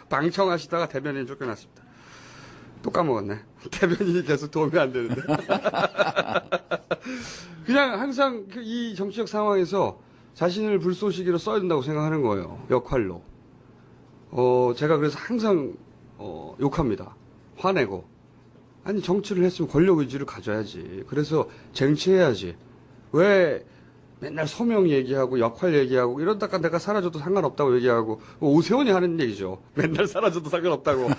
방청하시다가 대변인 쫓겨났습니다. 또 까먹었네. 대변인이 계속 도움이 안 되는데. 그냥 항상 이 정치적 상황에서 자신을 불쏘시개로 써야 된다고 생각하는 거예요. 역할로. 제가 그래서 항상 욕합니다. 화내고. 아니 정치를 했으면 권력 의지를 가져야지. 그래서 쟁취해야지. 왜 맨날 소명 얘기하고 역할 얘기하고 이러다가 내가 사라져도 상관없다고 얘기하고 오세훈이 하는 얘기죠. 맨날 사라져도 상관없다고.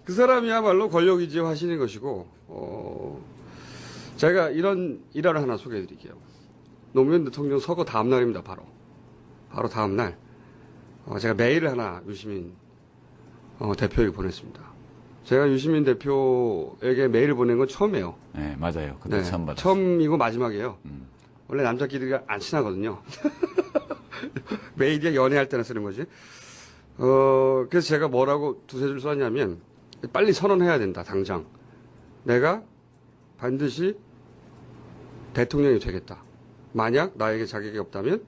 그 사람이야말로 권력 의지에 하시는 것이고 제가 이런 일화를 하나 소개해드릴게요. 노무현 대통령 서거 다음 날입니다. 바로 다음 날 제가 메일을 하나 유시민 대표에게 보냈습니다. 제가 유시민 대표에게 메일을 보낸 건 처음이에요. 네, 맞아요. 그때 네, 처음 받았어요. 처음이고 마지막이에요. 원래 남자끼리 안 친하거든요. 메일이 연애할 때나 쓰는 거지. 그래서 제가 뭐라고 두세 줄 썼냐면, 빨리 선언해야 된다, 당장. 내가 반드시 대통령이 되겠다. 만약 나에게 자격이 없다면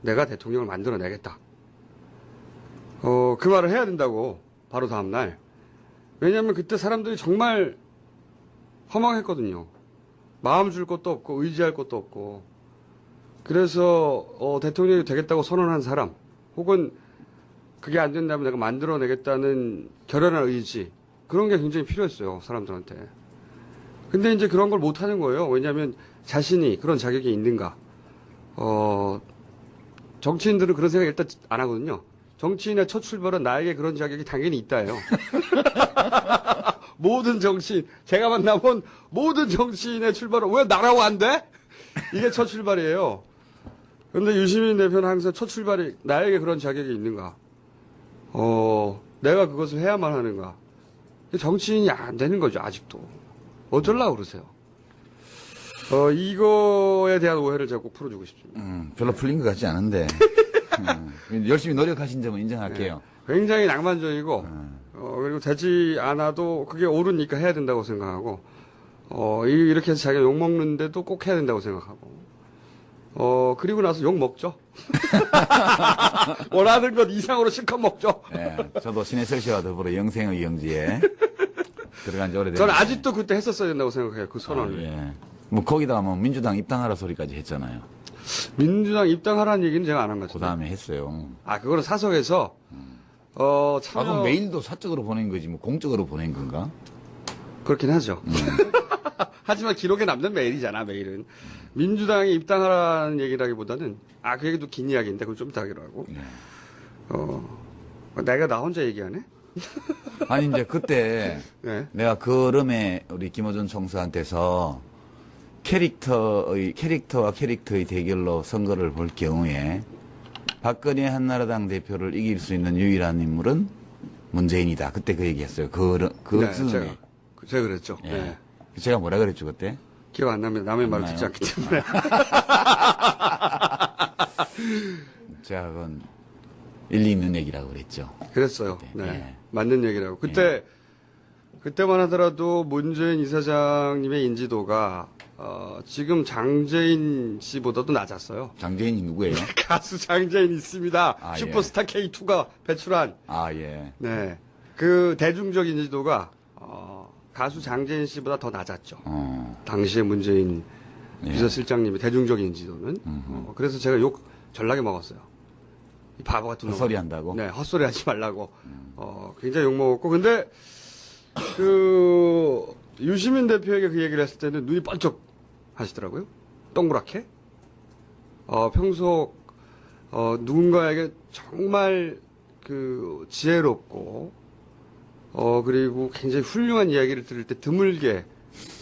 내가 대통령을 만들어내겠다. 그 말을 해야 된다고, 바로 다음날. 왜냐하면 그때 사람들이 정말 허망했거든요. 마음 줄 것도 없고 의지할 것도 없고. 그래서 대통령이 되겠다고 선언한 사람 혹은 그게 안 된다면 내가 만들어내겠다는 결연한 의지 그런 게 굉장히 필요했어요. 사람들한테. 근데 이제 그런 걸 못하는 거예요. 왜냐하면 자신이 그런 자격이 있는가. 정치인들은 그런 생각 일단 안 하거든요. 정치인의 첫 출발은 나에게 그런 자격이 당연히 있다예요. 모든 정치인, 제가 만나본 모든 정치인의 출발은 왜 나라고 안 돼? 이게 첫 출발이에요. 그런데 유시민 대표는 항상 첫 출발이 나에게 그런 자격이 있는가? 내가 그것을 해야만 하는가? 정치인이 안 되는 거죠, 아직도. 어쩌려고 그러세요? 이거에 대한 오해를 제가 꼭 풀어주고 싶습니다. 별로 풀린 것 같지 않은데. 열심히 노력하신 점은 인정할게요. 네, 굉장히 낭만적이고, 그리고 되지 않아도 그게 옳으니까 해야 된다고 생각하고, 이렇게 해서 자기가 욕먹는데도 꼭 해야 된다고 생각하고, 그리고 나서 욕 먹죠. 원하는 것 이상으로 실컷 먹죠. 네, 저도 신해철 씨와 더불어 영생의 영지에 들어간 지 오래됐는데. 저는 아직도 그때 했었어야 된다고 생각해요. 그 선언을. 예. 뭐 거기다가 뭐 민주당 입당하라 소리까지 했잖아요. 민주당 입당하라는 얘기는 제가 안 한 것 그 같아요. 다음에 했어요. 그거는 사석에서, 그럼 메일도 사적으로 보낸 거지 뭐 공적으로 보낸 건가? 그렇긴 하죠. 하지만 기록에 남는 메일이잖아, 메일은. 민주당이 입당하라는 얘기라기보다는, 그 얘기도 긴 이야기인데, 그걸 좀 이따 하기로 하고. 네. 내가 나 혼자 얘기하네? 아니 이제 그때 네. 내가 그름에 우리 김어준 총수한테서 캐릭터와 캐릭터의 대결로 선거를 볼 경우에 박근혜 한나라당 대표를 이길 수 있는 유일한 인물은 문재인이다. 그때 그 얘기했어요. 네, 제가 그랬죠. 예. 네. 제가 뭐라 그랬죠 그때? 기억 안 납니다. 남의 말을 듣지 않기 때문에. 제가 그건 일리 있는 얘기라고 그랬죠. 그랬어요. 네. 네. 예. 맞는 얘기라고. 그때만 하더라도 문재인 이사장님의 인지도가, 지금 장재인 씨보다도 낮았어요. 장재인이 누구예요? 가수 장재인 있습니다. 아, 슈퍼스타 K2가 배출한. 예. 네. 그 대중적 인지도가, 가수 장재인 씨보다 더 낮았죠. 당시에 문재인 비서실장님의 대중적 인지도는. 그래서 제가 욕 전락에 먹었어요. 이 바보 같은 놈. 헛소리 한다고? 네, 헛소리 하지 말라고. 굉장히 욕 먹었고. 근데, 유시민 대표에게 그 얘기를 했을 때는 눈이 번쩍 하시더라고요. 동그랗게. 평소, 누군가에게 정말 지혜롭고, 그리고 굉장히 훌륭한 이야기를 들을 때 드물게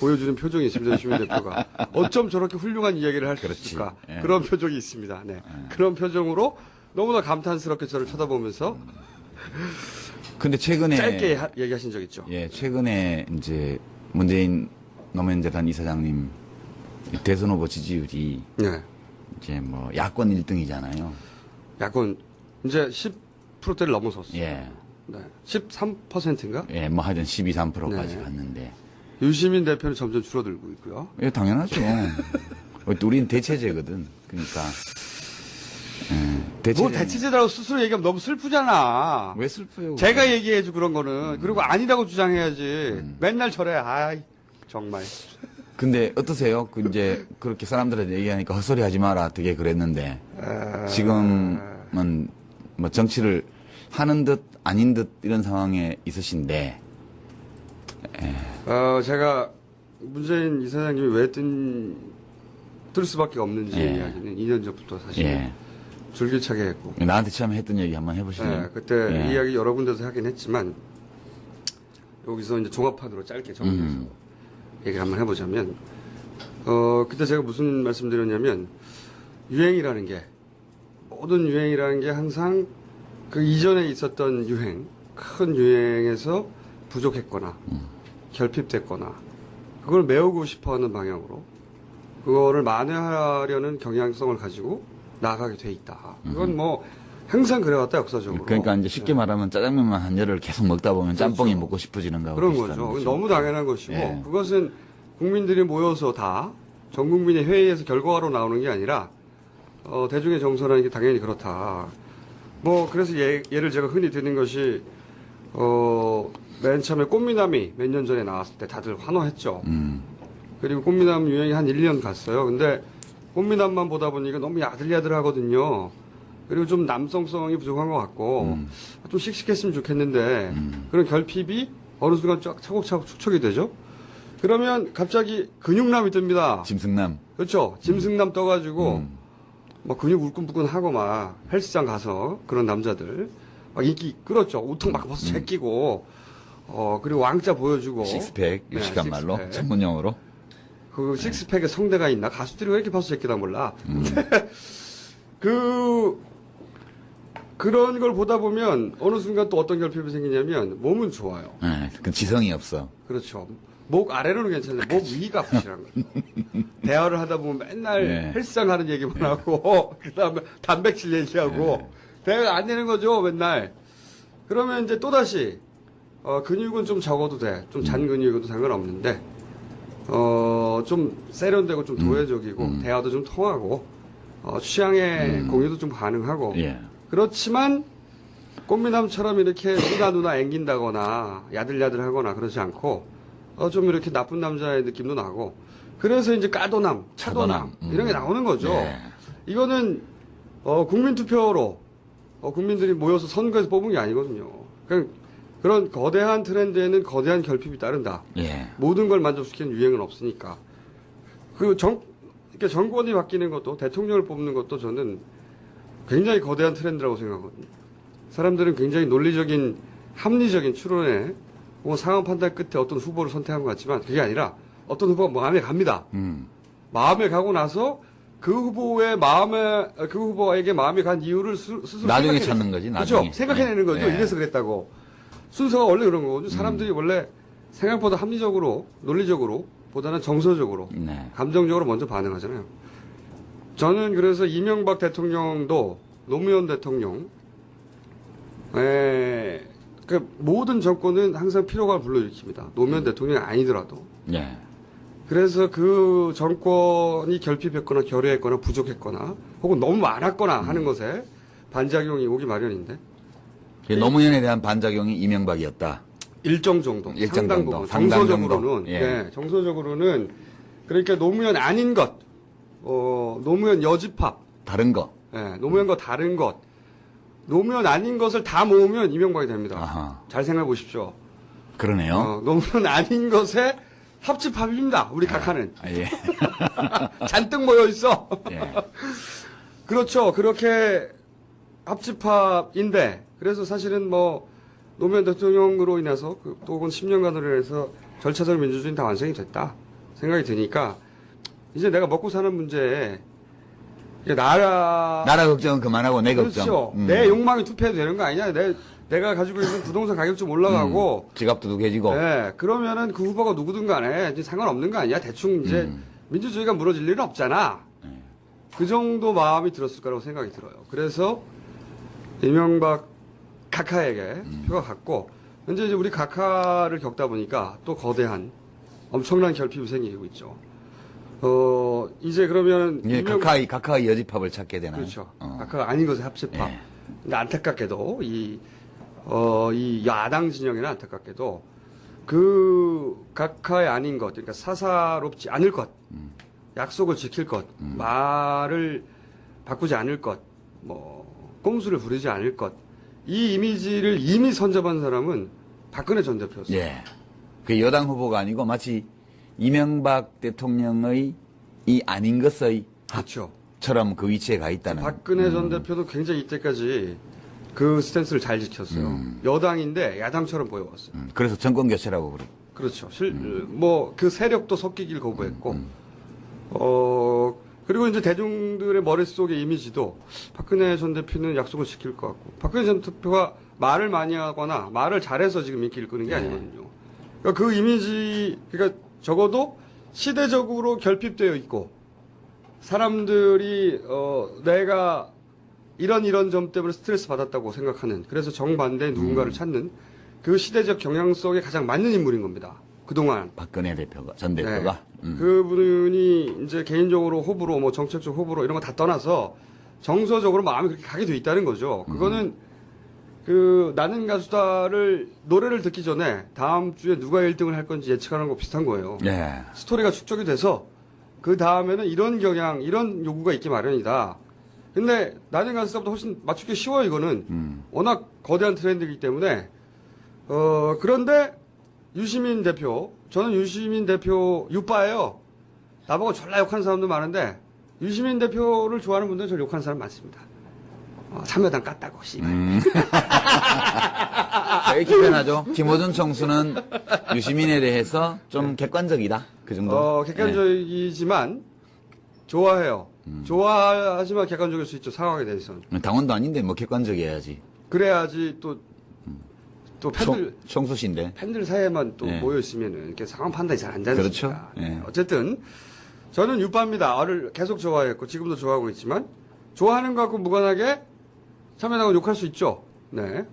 보여주는 표정이 있습니다. 유시민 대표가. 어쩜 저렇게 훌륭한 이야기를 할 수 있을까. 예. 그런 표정이 있습니다. 네. 그런 표정으로 너무나 감탄스럽게 저를 쳐다보면서 근데 최근에 짧게 얘기하신 적 있죠. 예, 최근에 이제 문재인 노무현 재단 이사장님 대선 후보 지지율이 네. 이제 뭐 야권 1등이잖아요. 야권 이제 10%대를 넘어섰어요. 예. 네. 13%인가? 예, 뭐 하여튼 12, 3%까지 네. 갔는데. 유시민 대표는 점점 줄어들고 있고요. 예, 당연하죠. 우린 대체제거든. 그러니까. 예. 뭐 대체제라고 스스로 얘기하면 너무 슬프잖아. 왜 슬퍼요? 제가 얘기해줘 그런 거는. 그리고 아니라고 주장해야지. 맨날 저래. 아이 정말. 근데 어떠세요? 그 이제 그렇게 사람들한테 얘기하니까 헛소리 하지 마라 되게 그랬는데 지금은 뭐 정치를 하는 듯 아닌 듯 이런 상황에 있으신데 제가 문재인 이사장님이 왜 뜰 수밖에 없는지 예. 이야기는 2년 전부터 사실 예. 줄기차게 했고. 나한테 처음 했던 얘기 한번 해보실래요? 그때 예. 이 이야기 여러 군데서 하긴 했지만 여기서 이제 종합판으로 짧게 정리해서 얘기를 한번 해보자면 그때 제가 무슨 말씀드렸냐면 유행이라는 게 모든 유행이라는 게 항상 그 이전에 있었던 유행 큰 유행에서 부족했거나 결핍됐거나 그걸 메우고 싶어하는 방향으로 그거를 만회하려는 경향성을 가지고 나아가게 돼 있다. 그건 뭐 항상 그래왔다 역사적으로. 그러니까 이제 쉽게 말하면 짜장면만 한 열을 계속 먹다 보면 짬뽕이 먹고 싶어지는가 그런 거죠. 너무 당연한 것이고 예. 그것은 국민들이 모여서 다 전 국민의 회의에서 결과로 나오는 게 아니라 대중의 정서라는 게 당연히 그렇다. 뭐 그래서 예를 제가 흔히 드는 것이 맨 처음에 꽃미남이 몇 년 전에 나왔을 때 다들 환호했죠. 그리고 꽃미남 유행이 한 1년 갔어요. 근데 꽃미남만 보다 보니까 너무 야들야들하거든요. 그리고 좀 남성성이 부족한 것 같고 좀 씩씩했으면 좋겠는데 그런 결핍이 어느 순간 쫙 차곡차곡 축적이 되죠. 그러면 갑자기 근육남이 뜹니다. 짐승남. 그렇죠. 짐승남 떠가지고 막 근육 울끈불끈하고 막 헬스장 가서 그런 남자들 막 인기 끌었죠. 우통 막 벗어 제끼고 그리고 왕자 보여주고 식스팩, 네, 멕시칸 말로 식스팩. 전문용어로. 그 식스팩에 성대가 있나? 가수들이 왜 이렇게 벗어 제끼나 몰라. 그런 걸 보다 보면 어느 순간 또 어떤 결핍이 생기냐면 몸은 좋아요. 네, 그 지성이 없어. 그렇죠. 목 아래로는 괜찮은데 목 위가 부실한 거죠. 대화를 하다 보면 맨날 네. 헬스장 하는 얘기만 하고 그다음에 단백질 얘기하고 대화가 안 되는 거죠 맨날. 그러면 이제 또 다시 근육은 좀 적어도 돼. 좀 잔 근육은 상관없는데 좀 세련되고 좀 도회적이고 대화도 좀 통하고 취향의 공유도 좀 가능하고 예. 그렇지만 꽃미남처럼 이렇게 누나 앵긴다거나 야들야들하거나 그러지 않고 좀 이렇게 나쁜 남자의 느낌도 나고 그래서 이제 까도남, 차도남 이런 게 나오는 거죠. 예. 이거는 국민투표로 국민들이 모여서 선거에서 뽑은 게 아니거든요. 그런 거대한 트렌드에는 거대한 결핍이 따른다. 예. 모든 걸 만족시키는 유행은 없으니까. 이렇게 정권이 바뀌는 것도 대통령을 뽑는 것도 저는 굉장히 거대한 트렌드라고 생각하거든요. 사람들은 굉장히 논리적인 합리적인 추론에 혹은 상황 판단 끝에 어떤 후보를 선택한 것 같지만 그게 아니라 어떤 후보가 마음에 갑니다. 마음에 가고 나서 그 후보에게 마음에 간 이유를 스스로 나중에 생각해내- 찾는 거지, 그렇죠. 나중에. 생각해내는 거죠. 예. 이래서 그랬다고. 순서가 원래 그런 거거든요. 사람들이 원래 생각보다 합리적으로, 논리적으로, 보다는 정서적으로, 네. 감정적으로 먼저 반응하잖아요. 저는 그래서 이명박 대통령도 노무현 대통령, 그 모든 정권은 항상 피로감을 불러일으킵니다. 노무현 대통령이 아니더라도. 예. 그래서 그 정권이 결핍했거나 결여했거나 부족했거나 혹은 너무 많았거나 하는 것에 반작용이 오기 마련인데 노무현에 대한 반작용이 이명박이었다. 일정 정도, 일정 상당 정도, 부분, 상당 정서적으로는, 정도. 예. 정서적으로는 그러니까 노무현 아닌 것, 노무현 여집합, 다른 거. 노무현과 다른 것, 노무현 아닌 것을 다 모으면 이명박이 됩니다. 아하. 잘 생각해 보십시오. 그러네요. 노무현 아닌 것의 합집합입니다. 우리 각하는 아, 예. 잔뜩 모여 있어. 예. 그렇죠. 그렇게 합집합인데 그래서 사실은 뭐 노무현 대통령으로 인해서 또 혹은 10년간으로 인해서 절차적 민주주의는 다 완성이 됐다 생각이 드니까 이제 내가 먹고 사는 문제에 이게 나라 걱정은 그만하고 내 걱정. 그렇죠. 내 욕망이 투표해도 되는 거 아니냐. 내가 가지고 있는 부동산 가격 좀 올라가고 지갑도 두개지고. 네, 그러면은 그 후보가 누구든 간에 이제 상관없는 거 아니야. 대충 이제 민주주의가 무너질 일은 없잖아. 그 정도 마음이 들었을 거라고 생각이 들어요. 그래서 이명박 각하에게 표가 갔고 현재 이제 우리 각하를 겪다 보니까 또 거대한 엄청난 결핍이 생기고 있죠. 이제 그러면 예, 각하의 여집합을 찾게 되나요? 그렇죠. 각하가 아닌 것의 합집합. 예. 근데 안타깝게도 이 야당 진영에는 안타깝게도 그 각하의 아닌 것, 그러니까 사사롭지 않을 것, 약속을 지킬 것, 말을 바꾸지 않을 것, 뭐 꼼수를 부리지 않을 것, 이 이미지를 이미 선점한 사람은 박근혜 전 대표였어요. 예. 그 여당 후보가 아니고 마치 이명박 대통령의 이 아닌 것의 그렇죠. 처럼 그 위치에 가 있다는. 박근혜 전 대표도 굉장히 이때까지 그 스탠스를 잘 지켰어요. 여당인데 야당처럼 보여왔어요. 그래서 정권 교체라고 그러고. 그렇죠. 뭐 그 세력도 섞이길 거부했고, 그리고 이제 대중들의 머릿속의 이미지도 박근혜 전 대표는 약속을 지킬 것 같고, 박근혜 전 대표가 말을 많이 하거나 말을 잘해서 지금 인기를 끄는 게 아니거든요. 그러니까 그 이미지, 그러니까 적어도 시대적으로 결핍되어 있고, 사람들이, 내가 이런 점 때문에 스트레스 받았다고 생각하는, 그래서 정반대의 누군가를 찾는 그 시대적 경향 속에 가장 맞는 인물인 겁니다. 그동안. 박근혜 대표가, 전 대표가. 네. 그분이 이제 개인적으로 호불호, 뭐 정책적 호불호 이런 거 다 떠나서 정서적으로 마음이 그렇게 가게 돼 있다는 거죠. 그거는 그 나는 가수다를 노래를 듣기 전에 다음 주에 누가 1등을 할 건지 예측하는 거 비슷한 거예요. 예. 스토리가 축적이 돼서 그 다음에는 이런 경향, 이런 요구가 있기 마련이다. 근데 나는 가수다보다 훨씬 맞추기 쉬워요, 이거는. 워낙 거대한 트렌드이기 때문에. 그런데 유시민 대표, 저는 유시민 대표 유빠예요. 나보고 졸라 욕하는 사람도 많은데 유시민 대표를 좋아하는 분들은 저를 욕하는 사람 많습니다. 참여당 깠다고, 씨발. 이렇게 표현하죠. 김호준 총수는 유시민에 대해서 좀 객관적이다. 그 정도. 객관적이지만 좋아해요. 좋아하지만 객관적일 수 있죠, 상황에 대해서는. 당원도 아닌데 뭐 객관적이어야지. 그래야지 또 팬들, 총수신데. 팬들 사이에만 또 예. 모여있으면은 이렇게 상황 판단이 잘 안 되니까. 그렇죠. 예. 어쨌든 저는 유빠입니다. 아를 계속 좋아했고 지금도 좋아하고 있지만 좋아하는 거 갖고 무관하게 참여당은 욕할 수 있죠. 네.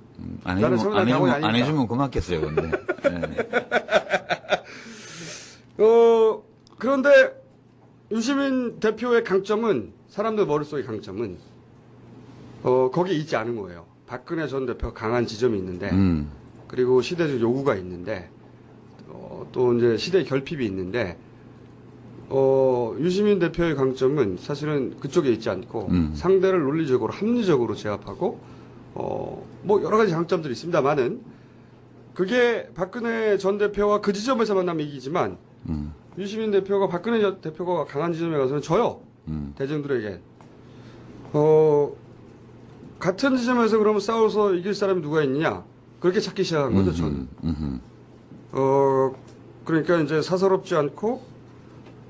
안 해주면 고맙겠어요, 근데. 네. 그런데 유시민 대표의 강점은, 사람들 머릿속의 강점은, 거기에 있지 않은 거예요. 박근혜 전 대표가 강한 지점이 있는데, 그리고 시대적 요구가 있는데, 또 이제 시대의 결핍이 있는데, 유시민 대표의 강점은 사실은 그쪽에 있지 않고, 상대를 논리적으로, 합리적으로 제압하고, 뭐 여러 가지 장점들이 있습니다만은, 그게 박근혜 전 대표와 그 지점에서 만나면 이기지만, 유시민 대표가 박근혜 대표가 강한 지점에 가서는 져요. 대중들에게. 같은 지점에서 그러면 싸워서 이길 사람이 누가 있느냐? 그렇게 찾기 시작한 거죠, 저는. 그러니까 이제 사사롭지 않고,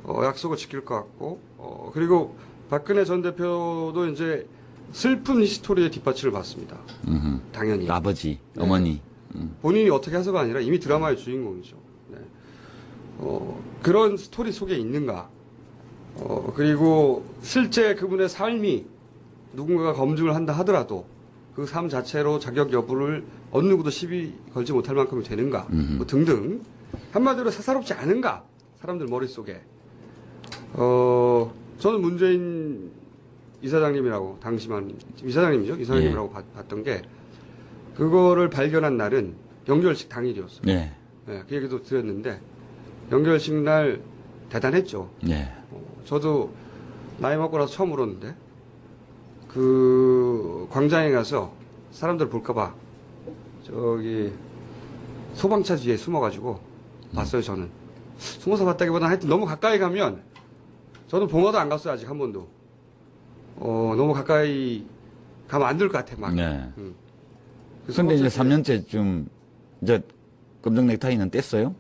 약속을 지킬 것 같고, 그리고 박근혜 전 대표도 이제 슬픈 히스토리의 뒷받침을 받습니다. 당연히. 아버지, 네. 어머니. 본인이 어떻게 해서가 아니라 이미 드라마의 주인공이죠. 네. 그런 스토리 속에 있는가. 그리고 실제 그분의 삶이 누군가가 검증을 한다 하더라도 그 삶 자체로 자격 여부를 어느 누구도 시비 걸지 못할 만큼이 되는가. 뭐 등등. 한마디로 사사롭지 않은가. 사람들 머릿속에. 저는 문재인 이사장님이라고, 당시만, 이사장님이죠? 이사장님이라고 봤던 게, 그거를 발견한 날은 영결식 당일이었어요. 네. 네, 그 얘기도 드렸는데, 영결식 날 대단했죠. 네. 저도 나이 먹고 나서 처음 울었는데, 그 광장에 가서 사람들 볼까봐, 저기, 소방차 뒤에 숨어가지고 봤어요, 저는. 숨어서 봤다기보다 하여튼 너무 가까이 가면, 저는 봉화도 안 갔어요, 아직 한 번도. 너무 가까이 가면 안 될 것 같아, 막. 네. 근데 이제 3년째 좀, 이제, 검정 넥타이는 뗐어요?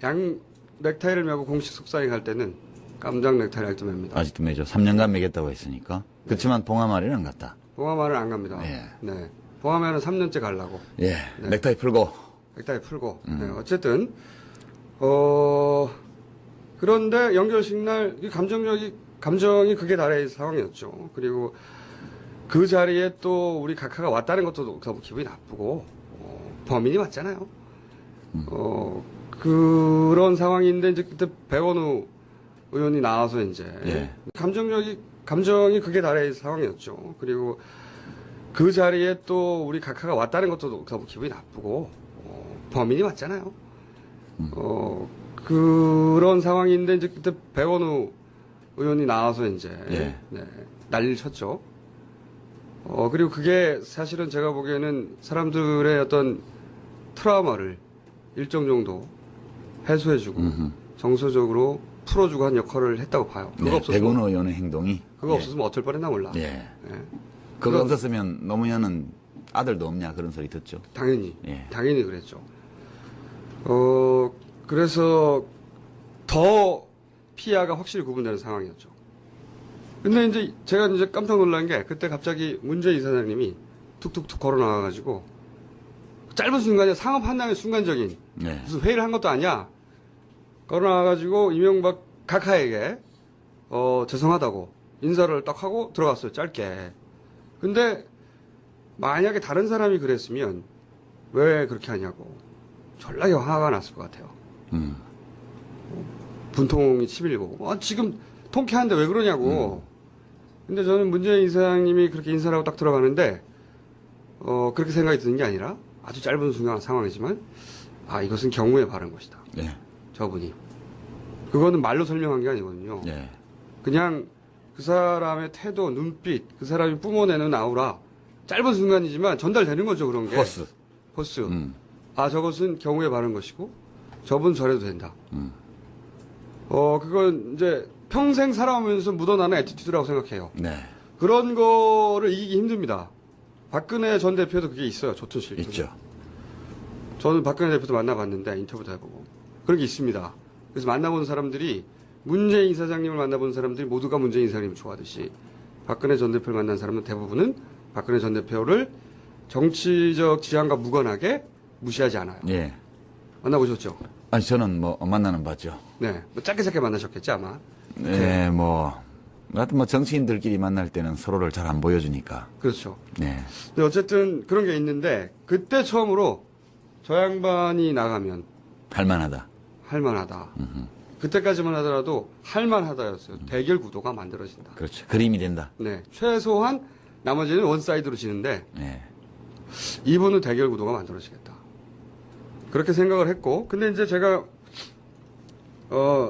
양 넥타이를 메고 공식 속사행 할 때는 깜장 넥타이를 아직도 맵니다. 아직도 매죠. 3년간 매겠다고 했으니까. 그렇지만 봉화마을에는 안 갔다. 봉화마을은 안 갑니다. 예. 네. 봉화마을은 3년째 가려고. 예. 네. 넥타이 풀고. 넥타이 풀고. 네. 어쨌든, 그런데 연결식 날, 이 감정이 극에 달해 상황이었죠. 그리고 그 자리에 또 우리 각하가 왔다는 것도 너무 기분이 나쁘고, 범인이 왔잖아요. 그런 상황인데, 이제 그때 백원우 의원이 나와서 이제 예. 감정이 극에 달해 상황이었죠. 그리고 그 자리에 또 우리 각하가 왔다는 것도 너무 기분이 나쁘고 범인이 맞잖아요. 그런 상황인데 이제 그때 백원우 의원이 나와서 이제 예. 네, 난리를 쳤죠. 그리고 그게 사실은 제가 보기에는 사람들의 어떤 트라우마를 일정 정도 해소해주고 정서적으로 풀어주고 한 역할을 했다고 봐요. 그거 네, 없었으면 백운호 의원의 행동이. 그거 예. 없었으면 어쩔 뻔했나 몰라. 예. 예. 그거 없었으면 노무현은 아들도 없냐 그런 소리 듣죠. 당연히 예. 당연히 그랬죠. 그래서 더 피해가 확실히 구분되는 상황이었죠. 근데 이제 제가 이제 깜짝 놀란 게 그때 갑자기 문재인 이사장님이 툭툭툭 걸어 나와가지고 짧은 순간에 상업 한당의 순간적인 네. 무슨 회의를 한 것도 아니야. 걸어 나와가지고 이명박 각하에게 죄송하다고 인사를 딱 하고 들어갔어요. 짧게. 근데 만약에 다른 사람이 그랬으면 왜 그렇게 하냐고 졸라게 화가 났을 것 같아요. 분통이 치밀고 지금 통쾌한데 왜 그러냐고. 근데 저는 문재인 이사장님이 그렇게 인사를 하고 딱 들어가는데 그렇게 생각이 드는 게 아니라 아주 짧은 순간 상황이지만 이것은 경우에 바른 것이다. 예. 저분이. 그거는 말로 설명한 게 아니거든요. 예. 그냥 그 사람의 태도, 눈빛, 그 사람이 뿜어내는 아우라 짧은 순간이지만 전달되는 거죠. 그런 게. 포스. 저것은 경우에 바른 것이고 저분 저래도 된다. 그건 이제 평생 살아오면서 묻어나는 애티튜드라고 생각해요. 네. 그런 거를 이기기 힘듭니다. 박근혜 전 대표도 그게 있어요. 좋든 싫든. 있죠. 저는 박근혜 대표도 만나봤는데 인터뷰도 해보고 그런 게 있습니다. 그래서 만나본 사람들이 문재인 이사장님을 만나본 사람들이 모두가 문재인 이사장님을 좋아하듯이 박근혜 전 대표를 만난 사람은 대부분은 박근혜 전 대표를 정치적 지향과 무관하게 무시하지 않아요. 예. 만나보셨죠? 아니 저는 뭐 만나는 봤죠. 네, 뭐 짧게 만나셨겠지 아마. 네, 하여튼 뭐 정치인들끼리 만날 때는 서로를 잘 안 보여주니까. 그렇죠. 네. 근데 어쨌든 그런 게 있는데 그때 처음으로 저 양반이 나가면 할만하다. 할만하다. 그때까지만 하더라도 할만하다였어요. 대결 구도가 만들어진다. 그렇죠. 그림이 된다. 네, 최소한 나머지는 원사이드로 지는데 네. 이분은 대결 구도가 만들어지겠다. 그렇게 생각을 했고, 근데 이제 제가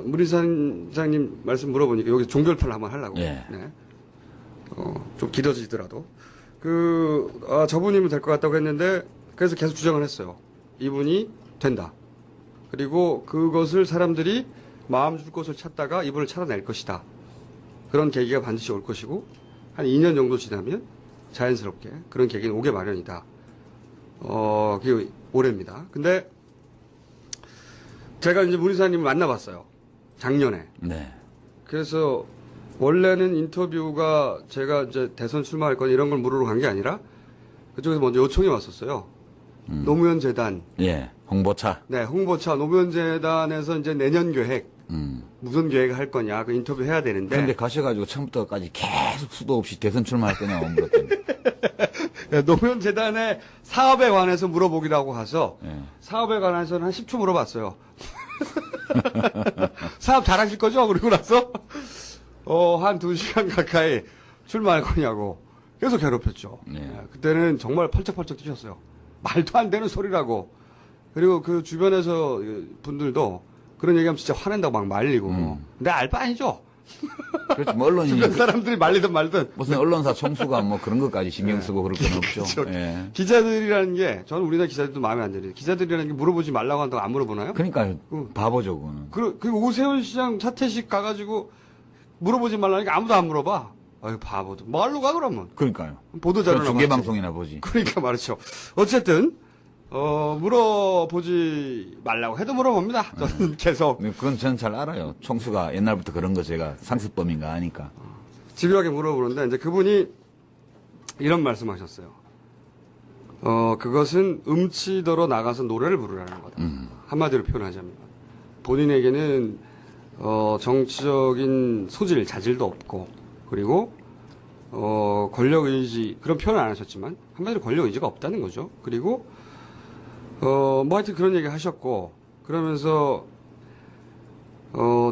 문희사장님 말씀 물어보니까 여기 종결판을 한번 하려고. 예. 네. 좀 길어지더라도 저분이면 될 것 같다고 했는데 그래서 계속 주장을 했어요. 이분이 된다. 그리고 그것을 사람들이 마음 줄 곳을 찾다가 이분을 찾아낼 것이다. 그런 계기가 반드시 올 것이고 한 2년 정도 지나면 자연스럽게 그런 계기는 오게 마련이다. 그게 올해입니다. 근데 제가 이제 문희사님을 만나봤어요. 작년에. 네. 그래서 원래는 인터뷰가 제가 이제 대선 출마할 건 이런 걸 물으러 간 게 아니라 그쪽에서 먼저 요청이 왔었어요. 노무현 재단. 예. 홍보차. 네, 홍보차 노무현 재단에서 이제 내년 계획 무슨 계획을 할 거냐 그 인터뷰 해야 되는데. 그런데 가셔가지고 처음부터까지 계속 수도 없이 대선 출마할 거냐 물었더니. 네, 노무현 재단의 사업에 관해서 물어보기라고 가서 예. 사업에 관해서는 한 10초 물어봤어요. 사업 잘하실 거죠? 그리고 나서 한 2시간 가까이 출마할 거냐고 계속 괴롭혔죠. 네. 그때는 정말 펄쩍펄쩍 뛰셨어요. 말도 안 되는 소리라고. 그리고 그 주변에서 분들도 그런 얘기하면 진짜 화낸다고 막 말리고. 근데 알 바 아니죠? 그렇죠. 뭐 언론이 주변 사람들이 말리든 말든. 무슨 언론사 총수가 뭐 그런 것까지 신경 쓰고 그럴 건 없죠. 그렇죠. 예. 기자들이라는 게 저는 우리나라 기자들도 마음에 안 들어요. 기자들이라는 게 물어보지 말라고 한다고 안 물어보나요? 그러니까요. 바보죠, 그거는. 그리고 오세훈 시장 사퇴식 가가지고 물어보지 말라니까 아무도 안 물어봐. 아유 바보도. 말로 가 그러면. 그러니까요. 보도자료나 중계방송이나 보지. 그러니까 말이죠. 어쨌든 물어보지 말라고 해도 물어봅니다. 저는 계속 근데 그건 저는 잘 알아요. 총수가 옛날부터 그런 거 제가 상습범인가 아니까. 집요하게 물어보는데 이제 그분이 이런 말씀하셨어요. 그것은 음치더러 나가서 노래를 부르라는 거다. 한마디로 표현하자면 본인에게는 정치적인 소질, 자질도 없고 그리고 권력 의지 그런 표현 안 하셨지만 한마디로 권력 의지가 없다는 거죠. 그리고 뭐 하여튼 그런 얘기 하셨고 그러면서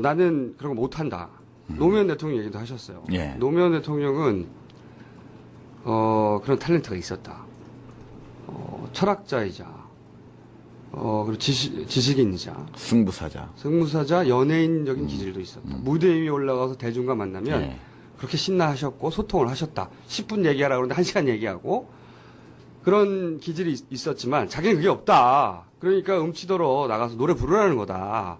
나는 그런 거 못한다. 노무현 대통령 얘기도 하셨어요. 예. 노무현 대통령은 그런 탤런트가 있었다. 철학자이자 그리고 지식인이자 승부사자. 연예인적인 기질도 있었다. 무대 위에 올라가서 대중과 만나면 예. 그렇게 신나하셨고 소통을 하셨다. 10분 얘기하라 그러는데 1시간 얘기하고 그런 기질이 있었지만 자기는 그게 없다. 그러니까 음치도로 나가서 노래 부르라는 거다.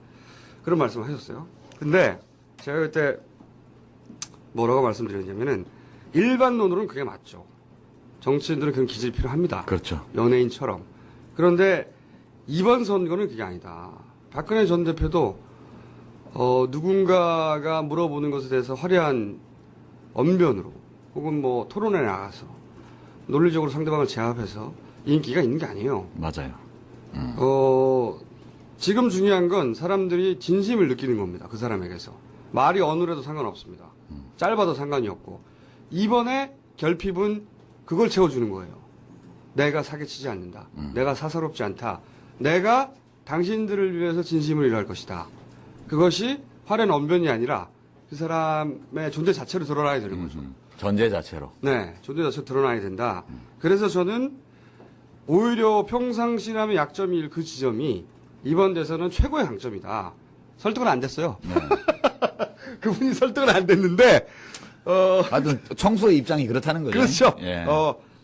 그런 말씀을 하셨어요. 근데 제가 그때 뭐라고 말씀드렸냐면은 일반론으로는 그게 맞죠. 정치인들은 그런 기질이 필요합니다. 그렇죠. 연예인처럼. 그런데 이번 선거는 그게 아니다. 박근혜 전 대표도 누군가가 물어보는 것에 대해서 화려한 언변으로 혹은 뭐 토론에 나가서 논리적으로 상대방을 제압해서 인기가 있는 게 아니에요. 맞아요. 지금 중요한 건 사람들이 진심을 느끼는 겁니다. 그 사람에게서. 말이 어느래도 상관없습니다. 짧아도 상관이 없고. 이번에 결핍은 그걸 채워주는 거예요. 내가 사기치지 않는다. 내가 사사롭지 않다. 내가 당신들을 위해서 진심을 일할 것이다. 그것이 화려한 언변이 아니라 그 사람의 존재 자체로 드러나야 되는 거죠. 전제 자체로. 네, 존재 자체로 드러나야 된다. 그래서 저는 오히려 평상시남의 약점일 그 지점이 이번 대선은 최고의 강점이다. 설득은 안 됐어요. 네. 그분이 설득은 안 됐는데, 하여튼 청소의 입장이 그렇다는 거죠. 그렇죠. 예.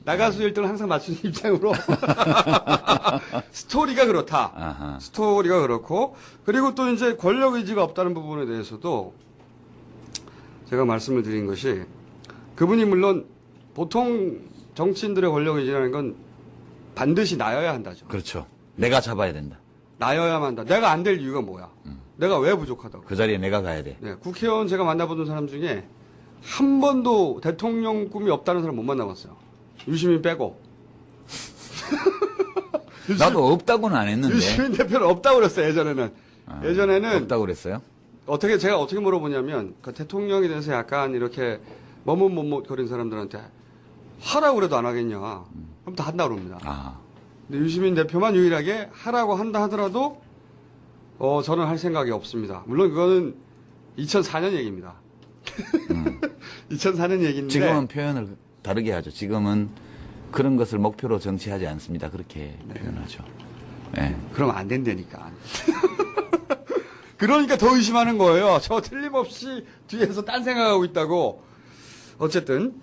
나가수 1등을 항상 맞추는 입장으로 스토리가 그렇다. 아하. 스토리가 그렇고 그리고 또 이제 권력 의지가 없다는 부분에 대해서도 제가 말씀을 드린 것이 그분이 물론 보통 정치인들의 권력 의지라는 건 반드시 나여야 한다죠. 그렇죠. 내가 잡아야 된다. 나여야만 한다. 내가 안 될 이유가 뭐야? 내가 왜 부족하다고? 그 자리에 내가 가야 돼. 네, 국회의원 제가 만나보던 사람 중에 한 번도 대통령 꿈이 없다는 사람 못 만나봤어요. 유시민 빼고. 나도 없다고는 안 했는데. 유시민 대표는 없다고 그랬어요, 예전에는. 예전에는 없다고 그랬어요? 제가 어떻게 물어보냐면 그 대통령에 대해서 약간 이렇게 머뭇머뭇거리는 사람들한테 하라고 그래도 안 하겠냐. 그럼 다 한다고 그럽니다. 아. 근데 유시민 대표만 유일하게 하라고 한다 하더라도 저는 할 생각이 없습니다. 물론 그거는 2004년 얘기입니다. 2004년 얘기인데 지금은 표현을 다르게 하죠. 지금은 그런 것을 목표로 정치하지 않습니다. 그렇게 표현하죠. 네. 그러면 안 된다니까. 그러니까 더 의심하는 거예요. 저 틀림없이 뒤에서 딴 생각하고 있다고. 어쨌든